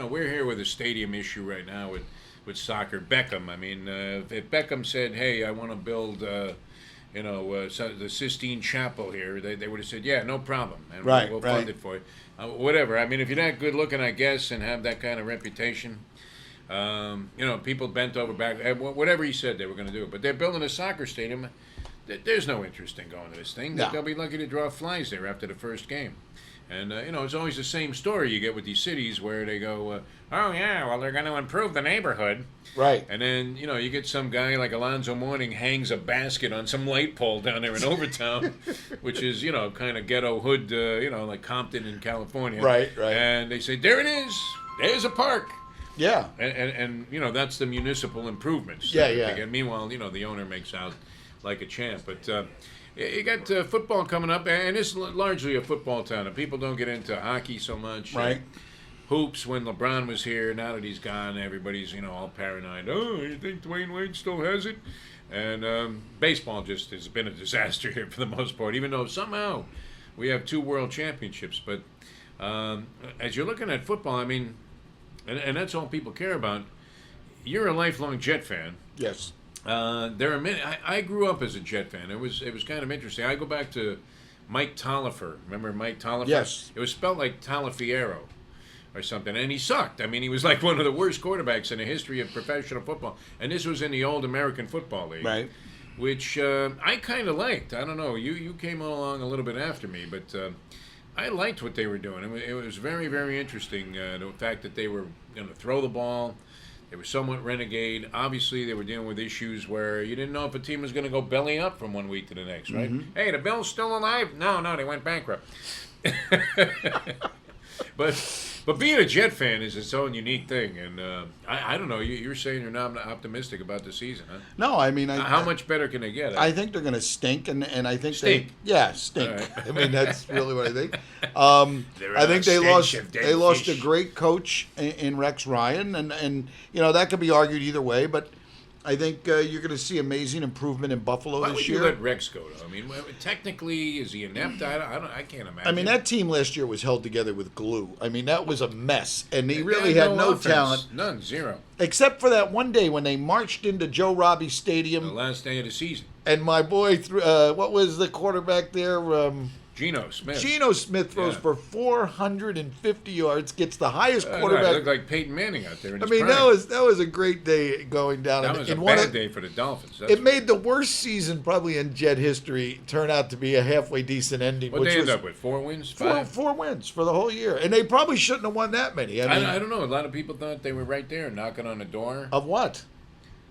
we're here with a stadium issue right now with with soccer. Beckham. I mean, if Beckham said, "Hey, I want to build." The Sistine Chapel here, they would have said, yeah, no problem, and we'll fund it for you. Whatever. I mean, if you're that good looking, I guess, and have that kind of reputation, people bent over back, whatever he said they were going to do. But they're building a soccer stadium. There's no interest in going to this thing. No. They'll be lucky to draw flies there after the first game. And, it's always the same story you get with these cities where they go, oh, yeah, well, they're going to improve the neighborhood. Right. And then, you get some guy like Alonzo Mourning hangs a basket on some light pole down there in Overtown, which is, kind of ghetto hood, like Compton in California. Right. And they say, there it is. There's a park. Yeah. And that's the municipal improvements. Yeah. And meanwhile, the owner makes out like a champ. But you got football coming up, and it's largely a football town. And people don't get into hockey so much. Right. Hoops when LeBron was here. Now that he's gone, everybody's all paranoid. Oh, you think Dwayne Wade still has it? And baseball just has been a disaster here for the most part. Even though somehow we have 2 world championships, but as you're looking at football, I mean, and that's all people care about. You're a lifelong Jet fan. Yes. There are many. I grew up as a Jet fan. It was kind of interesting. I go back to Mike Tolliver. Remember Mike Tolliver? Yes. It was spelled like Taliaferro or something, and he sucked. I mean, he was like one of the worst quarterbacks in the history of professional football. And this was in the old American Football League, Right. which I kind of liked. I don't know. You came along a little bit after me, but I liked what they were doing. It was very, very interesting. The fact that they were going to throw the ball. They were somewhat renegade. Obviously, they were dealing with issues where you didn't know if a team was going to go belly up from one week to the next, right? Mm-hmm. Hey, the Bills still alive? No, they went bankrupt. But being a Jet fan is its own unique thing, and I don't know. You're saying you're not optimistic about the season, huh? No, I mean, How much better can they get? I think they're going to stink, and I think Stink? stink. All right. I mean, that's really what I think. They're I think a they stench of dead lost fish. a great coach in Rex Ryan, and that could be argued either way, but I think you're going to see amazing improvement in Buffalo Why this would year. you let Rex go, though? I mean, technically, is he inept? I can't imagine. I mean, that team last year was held together with glue. I mean, that was a mess, and he They really had no offense. talent, None, zero. except for that one day when they marched into Joe Robbie The Stadium, last day of the season. and my boy, what was the quarterback there? Geno Smith. Geno Smith throws Yeah. for 450 yards, gets the highest Right, quarterback. looked like Peyton Manning out there in I his mean, prime. that was a great day going down. That And- was a and one bad of- day for the Dolphins. It made the worst season probably in Jet history turn out to be a halfway decent ending. What which they end was up with? 4 wins? four, 5? four wins for the whole year, and they probably shouldn't have won that many. I mean, I don't know. A lot of people thought they were right there knocking on the door. of what?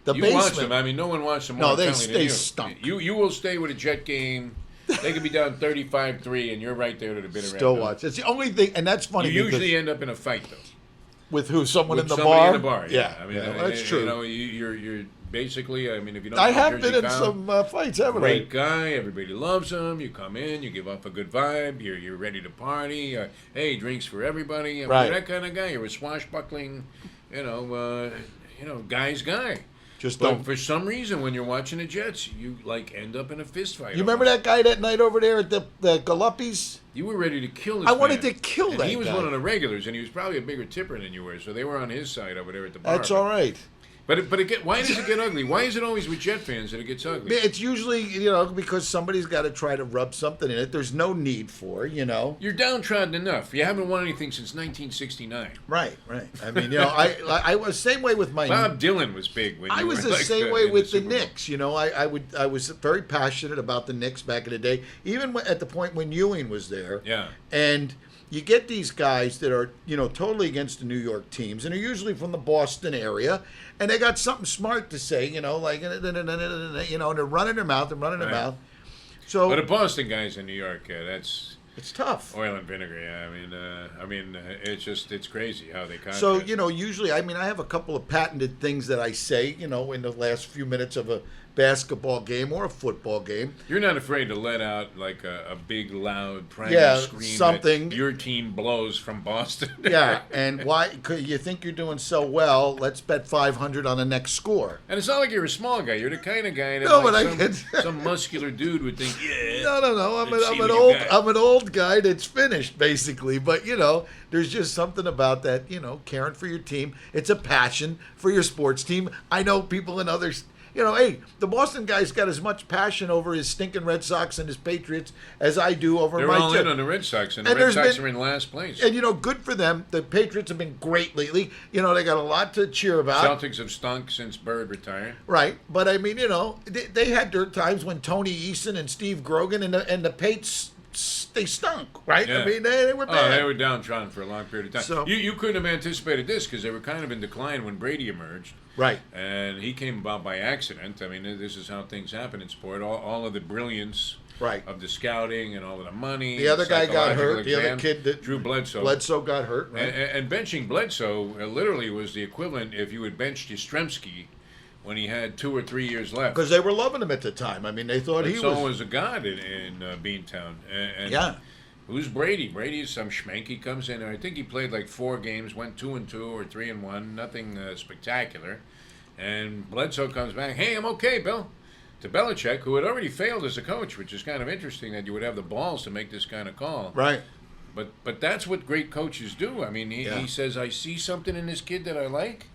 The You basement. watched them. I mean, no one watched them No, more they intently than you. stunk. You will stay with a Jet game. They could be down 35-3, and you're right there to the bitter end. Still watch. It's the only thing, and that's funny. You because usually end up in a fight, though. with who? Someone With in the somebody bar. in the bar. Yeah, I mean, that's true. You're basically. I mean, if you don't. I know have Jersey been in Kyle, some fights, haven't Great I? guy. Everybody loves him. You come in, you give off a good vibe. You're ready to party. Hey, drinks for everybody. I mean, Right. You're that kind of guy. You're a swashbuckling, guy's guy. Just But don't. for some reason, when you're watching the Jets, you end up in a fist fight. You remember that guy that night over there at the Galuppi's? You were ready to kill this I wanted man. to kill And that he was guy. one of the regulars, and he was probably a bigger tipper than you were, so they were on his side over there at the bar. That's all right. But why does it get ugly? Why is it always with Jet fans that it gets ugly? It's usually, because somebody's got to try to rub something in it. There's no need for, You're downtrodden enough. You haven't won anything since 1969. Right. I mean, I was same way with my. Bob Dylan was big when I you was were the same way in with the Super Bowl. Knicks. I was very passionate about the Knicks back in the day, even at the point when Ewing was there. Yeah. And you get these guys that are, totally against the New York teams, and are usually from the Boston area, and they got something smart to say, and they're running their mouth and running their Right. mouth. So But the Boston guys in New York, that's it's tough. oil and vinegar. Yeah, I mean, it's crazy how they contrast. So, usually, I have a couple of patented things that I say, in the last few minutes of a basketball game or a football game. You're not afraid to let out like a big, loud, pranging Yeah, scream something. that your team blows from Boston. Yeah, and why? 'Cause you think you're doing so well? Let's bet 500 on the next score. And it's not like you're a small guy. You're the kind of guy that No, like, but I some, can- some muscular dude would think, yeah. No. Let's see I'm what an you old. got. I'm an old guy that's finished, basically. But there's just something about that. Caring for your team. It's a passion for your sports team. I know people in others. Hey, the Boston guy's got as much passion over his stinking Red Sox and his Patriots as I do over They're my. all in on the Red Sox, and the And Red there's Sox been- are in last place. And good for them. The Patriots have been great lately. They got a lot to cheer about. Celtics have stunk since Bird retired. Right, but I mean, they had their times when Tony Eason and Steve Grogan and the Pates they stunk, right? Yeah. I mean, they were bad. Oh, they were downtrodden for a long period of time. So- You couldn't have anticipated this because they were kind of in decline when Brady emerged. Right. And he came about by accident. I mean, this is how things happen in sport. All of the brilliance Right. of the scouting and all of the money. The other guy got psychological hurt. The other exam. kid that Drew Bledsoe. Bledsoe got hurt, right? And benching Bledsoe literally was the equivalent if you had benched Yastrzemski when he had 2 or 3 years left. Because they were loving him at the time. I mean, they thought he Bledsoe was. was a god in Beantown. And Yeah. Who's Brady? Brady's some schmank. He comes in, and I think he played like 4 games, went 2-2 or 3-1, nothing spectacular. And Bledsoe comes back, hey, I'm okay, Bill. To Belichick, who had already failed as a coach, which is kind of interesting that you would have the balls to make this kind of call. Right. But that's what great coaches do. I mean, Yeah. he says, I see something in this kid that I like.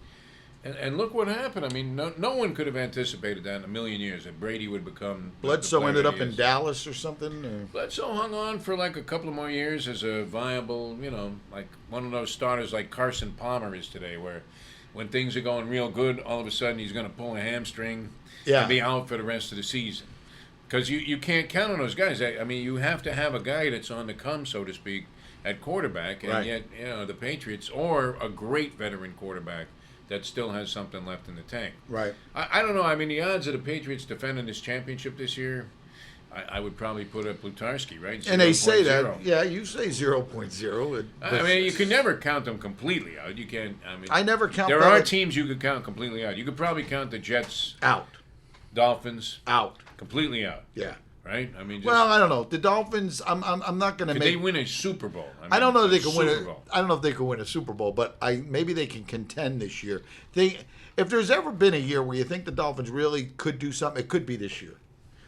And look what happened. I mean, no one could have anticipated that in a million years, that Brady would become the Bledsoe player ended that up he in is. Dallas or something. Or? Bledsoe hung on for like a couple of more years as a viable, like one of those starters like Carson Palmer is today, where when things are going real good, all of a sudden he's going to pull a hamstring Yeah. and be out for the rest of the season. Because you can't count on those guys. I mean, you have to have a guy that's on the come, so to speak, at quarterback, and Right. yet the Patriots, or a great veteran quarterback that still has something left in the tank. Right. I don't know. I mean, the odds of the Patriots defending this championship this year, I would probably put up Plutarski, right? And they say 0.0. that. Yeah, you say 0.0. I mean, you can never count them completely out. You can't. I mean, I never count There are Belich- teams you could count completely out. You could probably count the Jets, out. Dolphins, Out. completely out, Yeah. right? I mean, just, Well, I don't know. The Dolphins. I'm not going to could make. they win a Super Bowl? I don't know if a they can win Super it. Bowl. I don't know if they can win a Super Bowl, but maybe they can contend this year. If there's ever been a year where you think the Dolphins really could do something, it could be this year.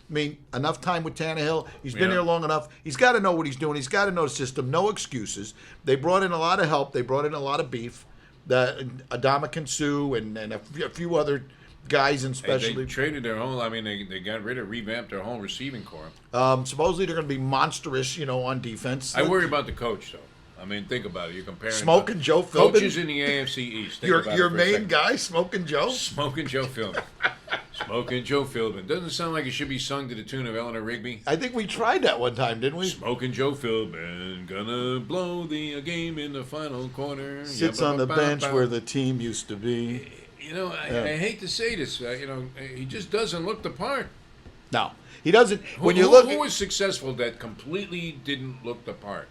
I mean, enough time with Tannehill. He's been Yeah. here long enough. He's got to know what he's doing. He's got to know the system. No excuses. They brought in a lot of help. They brought in a lot of beef. The Adama Sue and a few other guys, and They especially traded their whole. I mean, they got rid of, revamped their whole receiving corps. supposedly they're going to be monstrous, on defense. I worry about the coach, though. I mean, think about it. You're comparing Smoking Joe Philbin. coaches in the AFC East. Think your about it your for a main second. guy, Smoking Joe. Smoking Joe Philbin. Smoking Joe Philbin. Doesn't it sound like it should be sung to the tune of Eleanor Rigby? I think we tried that one time, didn't we? Smoking Joe Philbin, gonna blow the game in the final quarter. Sits on the bench where the team used to be. I hate to say this. He just doesn't look the part. No, he doesn't. When who, you look, who was successful that completely didn't look the part?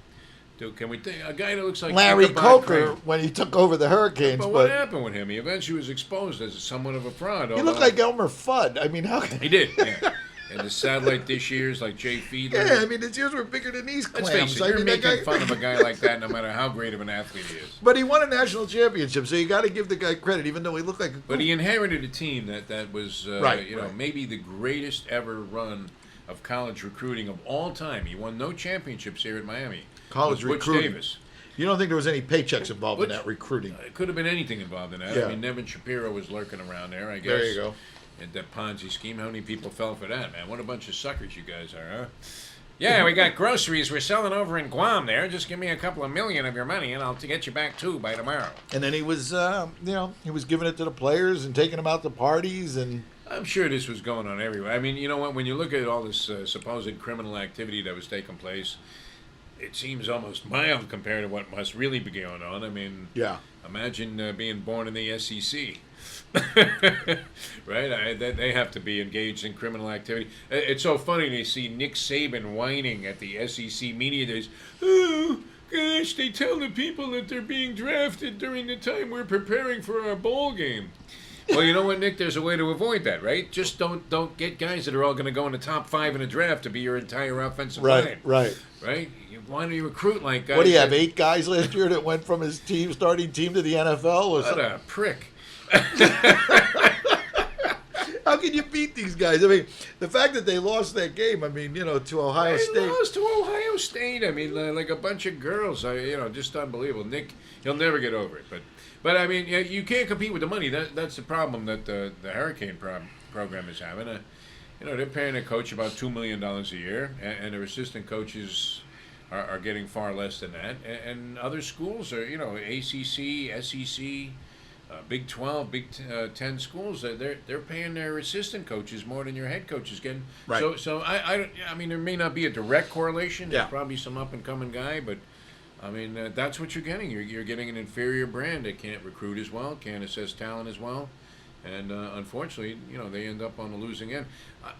Can we think a guy that looks like Larry Ichabod Coker Crane? when he took over the Hurricanes, But what but happened with him? He eventually was exposed as somewhat of a fraud. he looked like Elmer Fudd. I mean, how? He did. Yeah. And the satellite dish ears like Jay Fiedler. Yeah, I mean, his ears were bigger than these Let's clams. face it, I you're mean, that making guy- fun of a guy like that no matter how great of an athlete he is. But he won a national championship, so you got to give the guy credit, even though he looked like. But he inherited a team that was, Right. maybe the greatest ever run of college recruiting of all time. He won no championships here at Miami. College It was Butch recruiting. Davis. You don't think there was any paychecks involved in Butch- that recruiting? It could have been anything involved in that. Yeah. I mean, Nevin Shapiro was lurking around there, I guess. There you go. And that Ponzi scheme, how many people fell for that, man? What a bunch of suckers you guys are, huh? Yeah, we got groceries we're selling over in Guam there. Just give me a couple of million of your money and I'll get you back too by tomorrow. And then he was, he was giving it to the players and taking them out to parties and. I'm sure this was going on everywhere. I mean, you know what? When you look at all this supposed criminal activity that was taking place, it seems almost mild compared to what must really be going on. I mean, Yeah. imagine being born in the SEC. Right? They have to be engaged in criminal activity. It's so funny to see Nick Saban whining at the SEC media days. Oh, gosh, they tell the people that they're being drafted during the time we're preparing for our bowl game. Well, you know what, Nick? There's a way to avoid that, right? Just don't get guys that are all going to go in the top 5 in a draft to be your entire offensive line. Right. Why don't you recruit like guys? What do you have? 8 guys last year that went from his starting team to the NFL? Or What something? a prick. How can you beat these guys? I mean, the fact that they lost that game, I mean, to Ohio They State. lost to Ohio State. I mean, like a bunch of girls. Just unbelievable. Nick, he'll never get over it. But I mean, you can't compete with the money. That's the problem that the Hurricane program is having. They're paying a coach about $2 million a year, and their assistant coaches are getting far less than that. And other schools are, ACC, SEC. Big 12, Big 10 schools, they're paying their assistant coaches more than your head coach is getting. Right. So I mean, there may not be a direct correlation. Yeah. There's probably some up and coming guy, but I mean, that's what you're getting. You're getting an inferior brand that can't recruit as well, can't assess talent as well, and unfortunately, they end up on the losing end.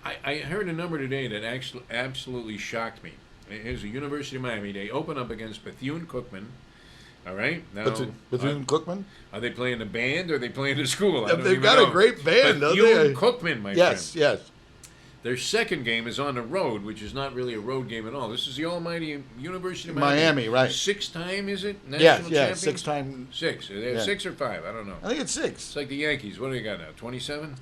I heard a number today that actually absolutely shocked me. Here's the University of Miami. They open up against Bethune-Cookman. All right. Now, Bethune-Cookman? Are they playing the band or are they playing the school? I don't They've even got know. a great band, don't they? Bethune-Cookman, my friend. Yes. Their second game is on the road, which is not really a road game at all. This is the almighty University of Miami, right. 6-time, is it? National Yes, champions? 6-time. 6. They have Yeah. 6 or 5. I don't know. I think it's 6. It's like the Yankees. What do they got now? 27?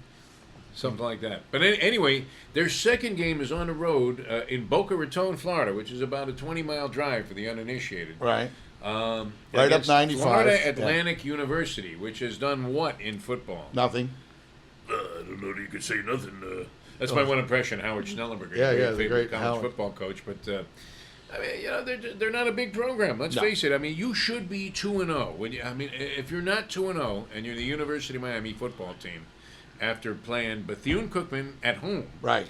Something like that. But anyway, their second game is on the road in Boca Raton, Florida, which is about a 20-mile drive for the uninitiated. Right. Right up Against 95. Florida Atlantic University, which has done what in football? Nothing. I don't know that you could say nothing. That's my one impression. Howard Schnellenberger, Yeah, your the favorite great college Howard. football coach. But I mean, they're not a big program. Let's No. face it. I mean, you should be 2-0. If you're not 2-0 and you're the University of Miami football team, after playing Bethune-Cookman at home, Right.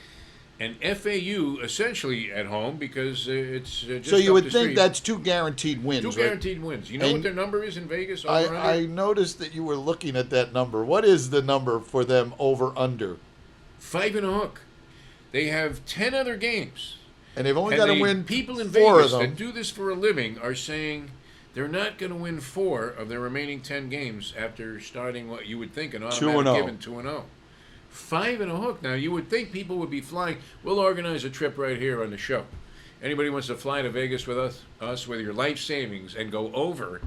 and FAU essentially at home because it's just So you up would the think street. that's 2 guaranteed wins, 2 right? guaranteed wins. You know And what their number is in Vegas? Over under? I noticed that you were looking at that number. What is the number for them over-under? 5 and a hook. They have 10 other games. And they've only And got to the win people in 4 Vegas of that them. do this for a living are saying they're not going to win 4 of their remaining 10 games after starting what you would think an automatic 2-0. given 2-0. 5 and a hook. Now you would think people would be flying. We'll organize a trip right here on the show. Anybody wants to fly to Vegas with us with your life savings and go over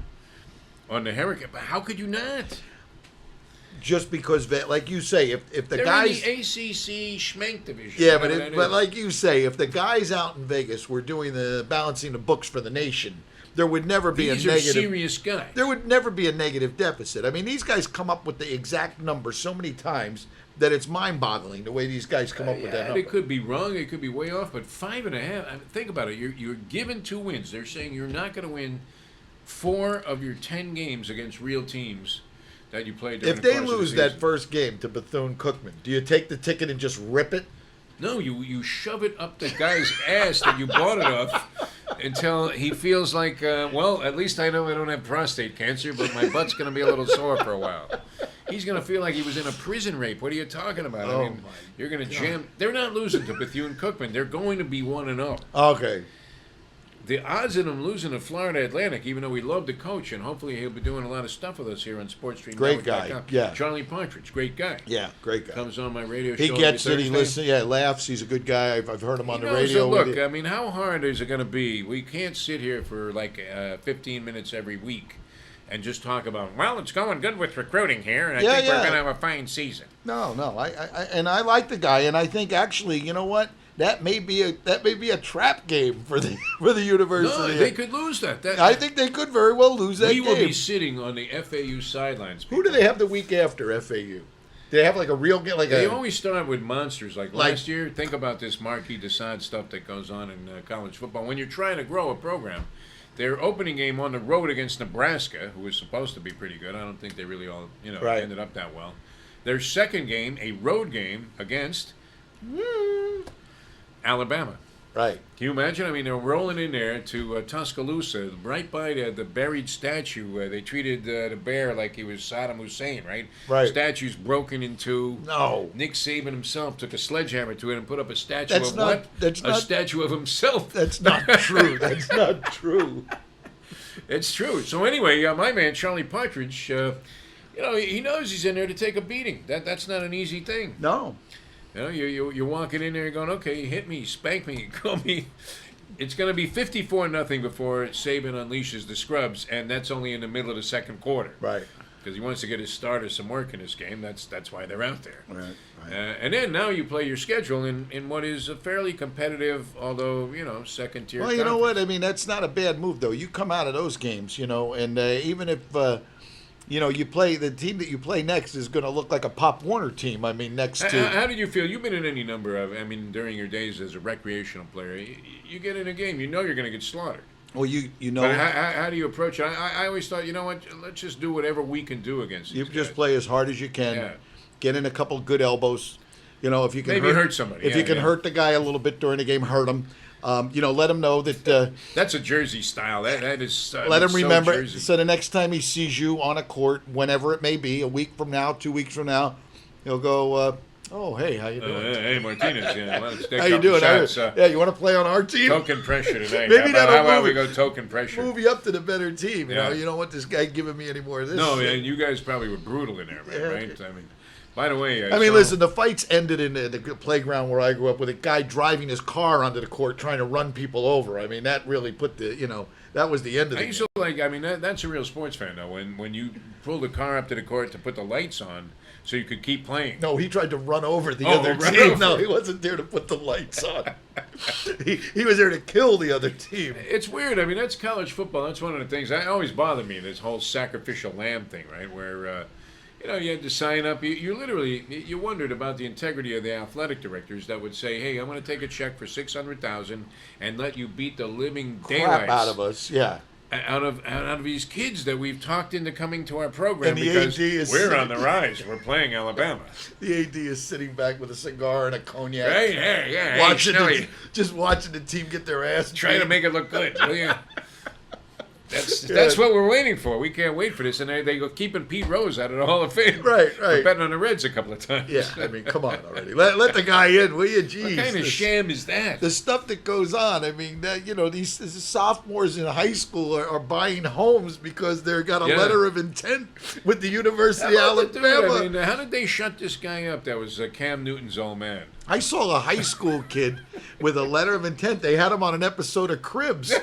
on the Hurricane? But how could you not? Just because, like you say, if the They're guys... in the ACC Schmenk division. Yeah, Whatever that but is. like you say, if the guys out in Vegas were doing the balancing the books for the nation, there would never be These a are negative. serious guys. There would never be a negative deficit. I mean, these guys come up with the exact number so many times that it's mind-boggling the way these guys come up with that number. It could be wrong. It could be way off. But 5.5. I mean, think about it. You're given 2 wins. They're saying you're not going to win 4 of your 10 games against real teams that you played. During If the they course of the lose season. that first game to Bethune-Cookman, do you take the ticket and just rip it? No, you shove it up the guy's ass that you bought it off until he feels like, well, at least I know I don't have prostate cancer, but my butt's going to be a little sore for a while. He's going to feel like he was in a prison rape. What are you talking about? Oh, I mean, you're going to jam. They're not losing to Bethune-Cookman. They're going to be 1-0. Okay. The odds of them losing to Florida Atlantic, even though we love the coach, and hopefully he'll be doing a lot of stuff with us here on Great guy, SportsStream.com. yeah. Charlie Partridge, great guy. Yeah, great guy. Comes on my radio show. He gets every it. He Thursday. listens. Yeah, laughs. He's a good guy. I've heard him on He the knows radio. it. Look, with you. I mean, how hard is it going to be? We can't sit here for like 15 minutes every week and just talk about, well, it's going good with recruiting here, and I Yeah, think we're yeah. going to have a fine season. No. I like the guy, and I think actually, you know what? That may be a trap game for the university. No, they could lose that. I think they could very well lose that we game. will be sitting on the FAU sidelines. Who do they have the week after FAU? Do they have like a real game? Like They a always start with monsters. Like Like- last year, think about this Marquis de Sade stuff that goes on in college football. When you're trying to grow a program, their opening game on the road against Nebraska, who was supposed to be pretty good, I don't think they really all Right. ended up that well. Their second game, a road game against Alabama. right. Can you imagine? I mean, they're rolling in there to Tuscaloosa, right by the buried statue. They treated the bear like he was Saddam Hussein, right? Right. Statue's broken in two. No. Nick Saban himself took a sledgehammer to it and put up a statue That's of not- what? that's a not- statue of himself. That's not true. That's not true. It's true. So anyway, my man Charlie Partridge he knows he's in there to take a beating. That's not an easy thing. No. You're walking in there going, okay, hit me, spank me, call me. It's going to be 54-0 before Saban unleashes the scrubs, and that's only in the middle of the second quarter. Right. Because he wants to get his starters some work in this game. That's why they're out there. Right. And then now you play your schedule in what is a fairly competitive, although, second tier. Well, you know what? I mean, that's not a bad move, though. You come out of those games, and even if, you play, the team that you play next is going to look like a Pop Warner team. I mean, next to. How did you feel? You've been in any number of, during your days as a recreational player, you get in a game, you're going to get slaughtered. Well, But how do you approach it? I always thought, you know what, let's just do whatever we can do against these you guys. just play as hard as you can. Yeah. Get in a couple good elbows. If you can Maybe hurt somebody. If you can hurt the guy a little bit during the game, hurt him. Let him know that. That's a Jersey style. That is. Let him remember. Jersey. So the next time he sees you on a court, whenever it may be, a week from now, 2 weeks from now, he'll go. Oh, hey, how you doing? Hey, Martinez. Yeah, let's take How you doing? shots, Yeah, you want to play on our team? Token pressure tonight. Maybe how about that'll we go token pressure? move you up to the better team. Yeah. You don't want this guy giving me any more of this. No, shit. man, you guys probably were brutal in there, man, Yeah. right? By the way, Listen, the fights ended in the playground where I grew up with a guy driving his car onto the court trying to run people over. I mean, that really put that was the end of I the used game. to that's a real sports fan, though. When you pull the car up to the court to put the lights on so you could keep playing. No, he tried to run over the Oh, other run team. over. No, he wasn't there to put the lights on. he was there to kill the other team. It's weird. That's college football. That's one of the things that always bothered me, this whole sacrificial lamb thing, right? Where, you had to sign up. You literally, you wondered about the integrity of the athletic directors that would say, hey, I'm going to take a check for $600,000 and let you beat the living daylights Crap out of us, yeah. out of these kids that we've talked into coming to our program And the because AD is we're on the rise. We're playing Alabama. The AD is sitting back with a cigar and a cognac. Right? Yeah. Watching Hey, just watching the team get their ass try to beat. make it look good, will you? That's what we're waiting for. We can't wait for this. And they go keeping Pete Rose out of the Hall of Fame. Right. We're betting on the Reds a couple of times. Yeah, come on already. Let the guy in, will you? Jeez. What kind of sham is that? The stuff that goes on. These sophomores in high school are buying homes because they've got a Yeah. letter of intent with the University of How about the dude? Alabama. How did they shut this guy up? That was Cam Newton's old man. I saw a high school kid with a letter of intent. They had him on an episode of Cribs.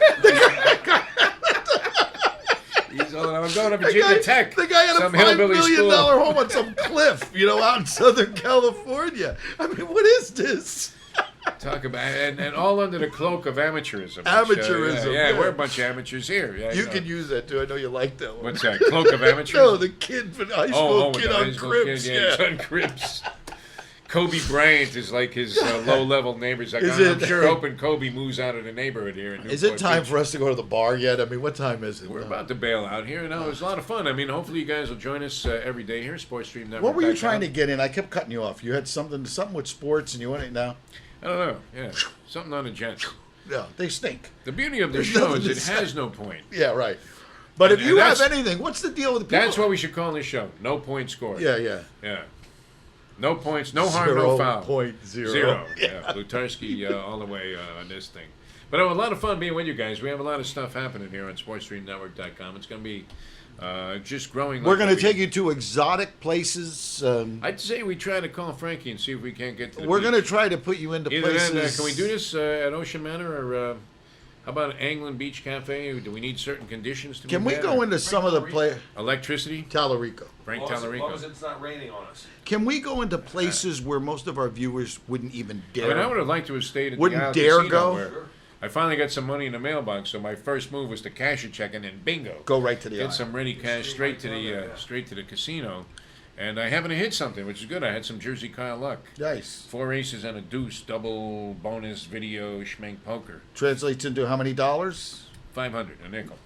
He's all, I'm going to Virginia Tech. The guy had some a $5 hillbilly million school. home on some cliff, out in Southern California. I mean, what is this? Talk about and all under the cloak of amateurism. Amateurism, Yeah, yeah. we're a bunch of amateurs here. Yeah, You can use that too. I know you like that one. What's that? Cloak of amateurism? No, the kid from high school kid the on high school Cribs. kid, yeah, he's on Cribs. Kobe Bryant is like his low-level neighbor. He's like, I'm sure hoping Kobe moves out of the neighborhood here. In Is it Newport time Beach. for us to go to the bar yet? I mean, what time is it? We're about to bail out here. No, it was a lot of fun. Hopefully you guys will join us every day here, SportsStream Network. What were you trying to get in? I kept cutting you off. You had something with sports, and you went it now. I don't know. Yeah, something on a jet. Yeah, they stink. The beauty of the There's show nothing is to it say. has no point. Yeah, right. But if And you have that's- anything, what's the deal with the people? That's what we should call this show. No point scored. Yeah. Yeah. No points, no harm, no foul. 0.0. Zero. Yeah. Lutarski all the way on this thing. But it was a lot of fun being with you guys. We have a lot of stuff happening here on SportsStreamNetwork.com. It's going to be just growing. We're going to take you to exotic places. I'd say we try to call Frankie and see if we can't get to the We're beach. going to try to put you into Either places. then, can we do this at Ocean Manor or how about Anglin Beach Cafe? Do we need certain conditions to Can be we met, go or into some of the electricity? Tallarico. Frank As long Tallarico. as it's not raining on us. Can we go into places where most of our viewers wouldn't even I dare? mean, I would have liked to have stayed at Wouldn't the Isle dare Casino go? where I finally got some money in the mailbox, so my first move was to cash a check and then bingo. Go right to the Get aisle. some ready cash straight to the casino, and I happened to hit something, which is good. I had some Jersey Kyle luck. Nice. 4 aces and a deuce, double bonus video schmank poker. Translates into how many dollars? 500, a nickel.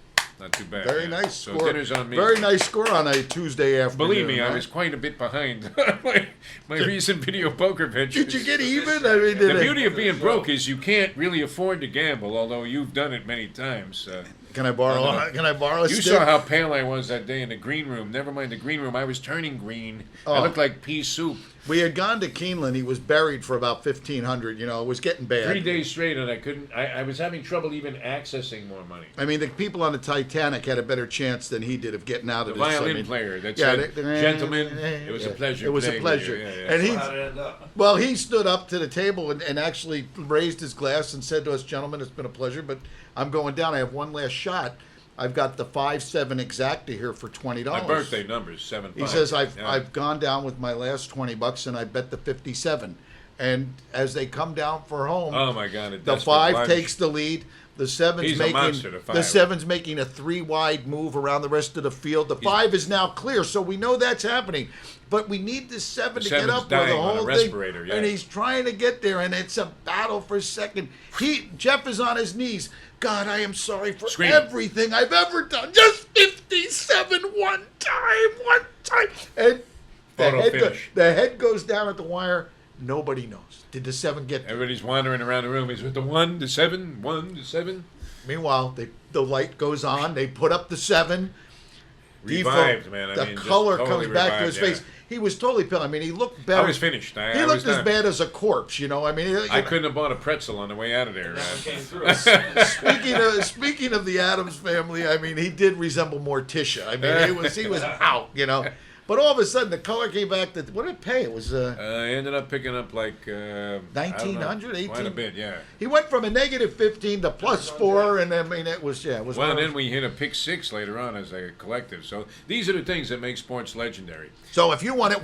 Not too bad. Very yeah. nice So score. dinner's on me. Very nice score on a Tuesday afternoon. Believe me, I huh? was quite a bit behind my recent video poker ventures. Did you get even? I mean, The beauty of being broke is you can't really afford to gamble, although you've done it many times. Can I borrow? Can I borrow a You stick? saw how pale I was that day in the green room. Never mind the green room. I was turning green. I Oh. looked like pea soup. We had gone to Keeneland. He was buried for about 1,500. You know, it was getting bad. 3 days straight, and I couldn't. I was having trouble even accessing more money. I mean, the people on the Titanic had a better chance than he did of getting out The of this. I violin mean, player that yeah, said, "Gentlemen, it was a pleasure." It was a playing with pleasure. you." Yeah. And he, How'd it end up? well, he stood up to the table and actually raised his glass and said to us, "Gentlemen, it's been a pleasure, but I'm going down. I have one last shot. I've got the 5-7 exacta here for $20." My birthday number is 7. He says, I've gone down with my last $20 and I bet the 57. And as they come down for home, Oh my God! A the desperate 5 lunge. takes the lead. The seven's He's a making monster, the the five. seven's making a 3-wide move around the rest of the field. The 5 is now clear, so we know that's happening. But we need the 7 to get seven's up where the dying on a whole respirator, thing. yeah. And he's trying to get there, and it's a battle for second. Jeff is on his knees. God, I am sorry for Screaming. everything I've ever done. Just 57 one time. And Photo finish. the head goes down at the wire. Nobody knows. Did the 7 get there? Everybody's wandering around the room. He's with the 1, the 7, 1, the 7. Meanwhile, the light goes on. They put up the 7. Revived, man. I the mean, just color totally comes back to his revived, face. He was totally pale. I mean, he looked better. I was finished. He I looked was as done. bad as a corpse. You know. I mean, I couldn't have bought a pretzel on the way out of there. That one came through. speaking of the Addams family, I mean, he did resemble Morticia. I mean, he was out. You know. But all of a sudden, the color came back. What did it pay? It was I ended up picking up like 1900, 18. Quite a bit, yeah. He went from a -15 to +4, and I mean, it was it was. Well, one and of then those- we hit a pick 6 later on as a collective. So these are the things that make sports legendary. So if you want it.